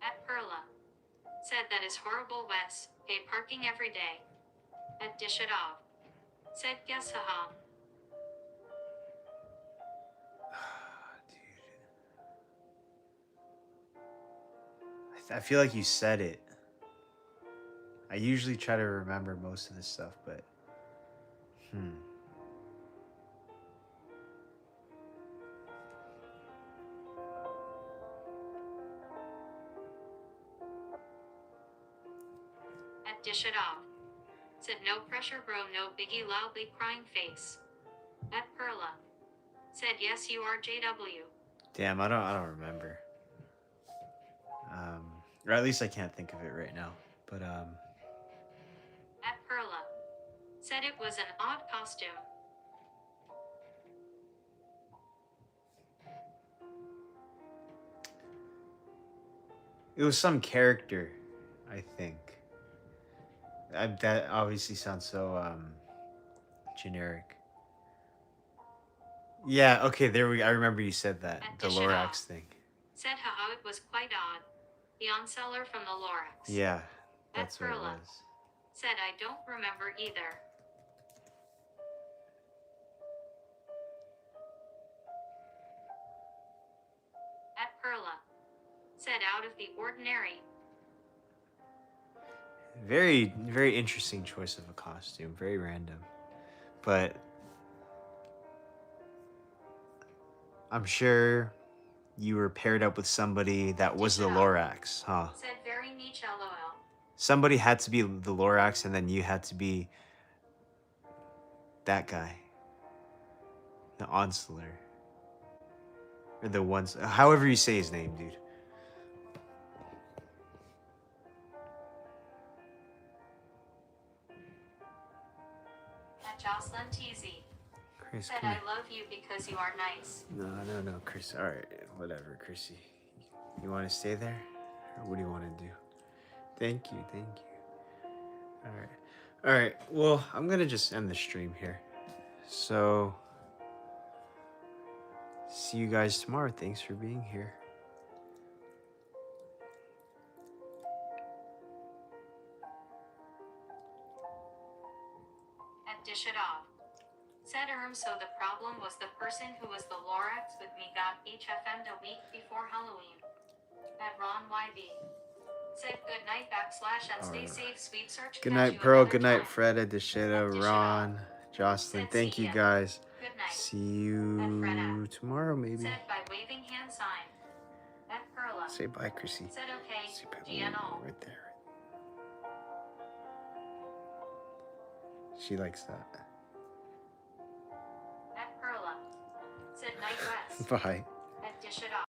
At Perla. Said that is horrible Wes, pay parking every day. At dish it off. Said guess haha. Dude. I feel like you said it. I usually try to remember most of this stuff, but At Dish It Off. Said no pressure bro, no biggie, loudly crying face. At Perla. Said yes you are JW. Damn, I don't remember. Or at least I can't think of it right now. But At Perla. Said it was an odd costume. it was some character, I think. That obviously sounds so generic. Yeah, okay, there we. I remember you said that At the Dish It Lorax Off. thing. Said how it was quite odd. The on-seller from the Lorax. Yeah, At that's what it Perla. was. Said I don't remember either. At Perla. Said out of the ordinary. Very, very interesting choice of a costume. Very random, but I'm sure you were paired up with somebody that was the Lorax, huh? Said very niche LOL. Somebody had to be the Lorax, and then you had to be that guy, the Onseller, or the ones. However you say his name, dude. At Jocelyn TZ. Chris, Said come I here. love you because you are nice. No, Chris. All right, whatever, Chrissy. You want to stay there, or what do you want to do? Thank you. All right. Well, I'm gonna just end the stream here. So, see you guys tomorrow. Thanks for being here. At Dish It Off. Said so the problem was the person who was the Lorax with me got HFM'd a week before Halloween. At Ron YB. Said good night / and stay safe, sweet search. Good Catch night, you Pearl. another Good night, time. Freda, Desheta, Dish It Ron, Jocelyn. Said Thank see you ya. guys. Good night. See you tomorrow, maybe. Said by waving hand sign. At Perla. Say bye, Chrissy. Said okay. Say bye. GNO. Right there. She likes that. At Perla. Said night west. Bye. At Dish It Off.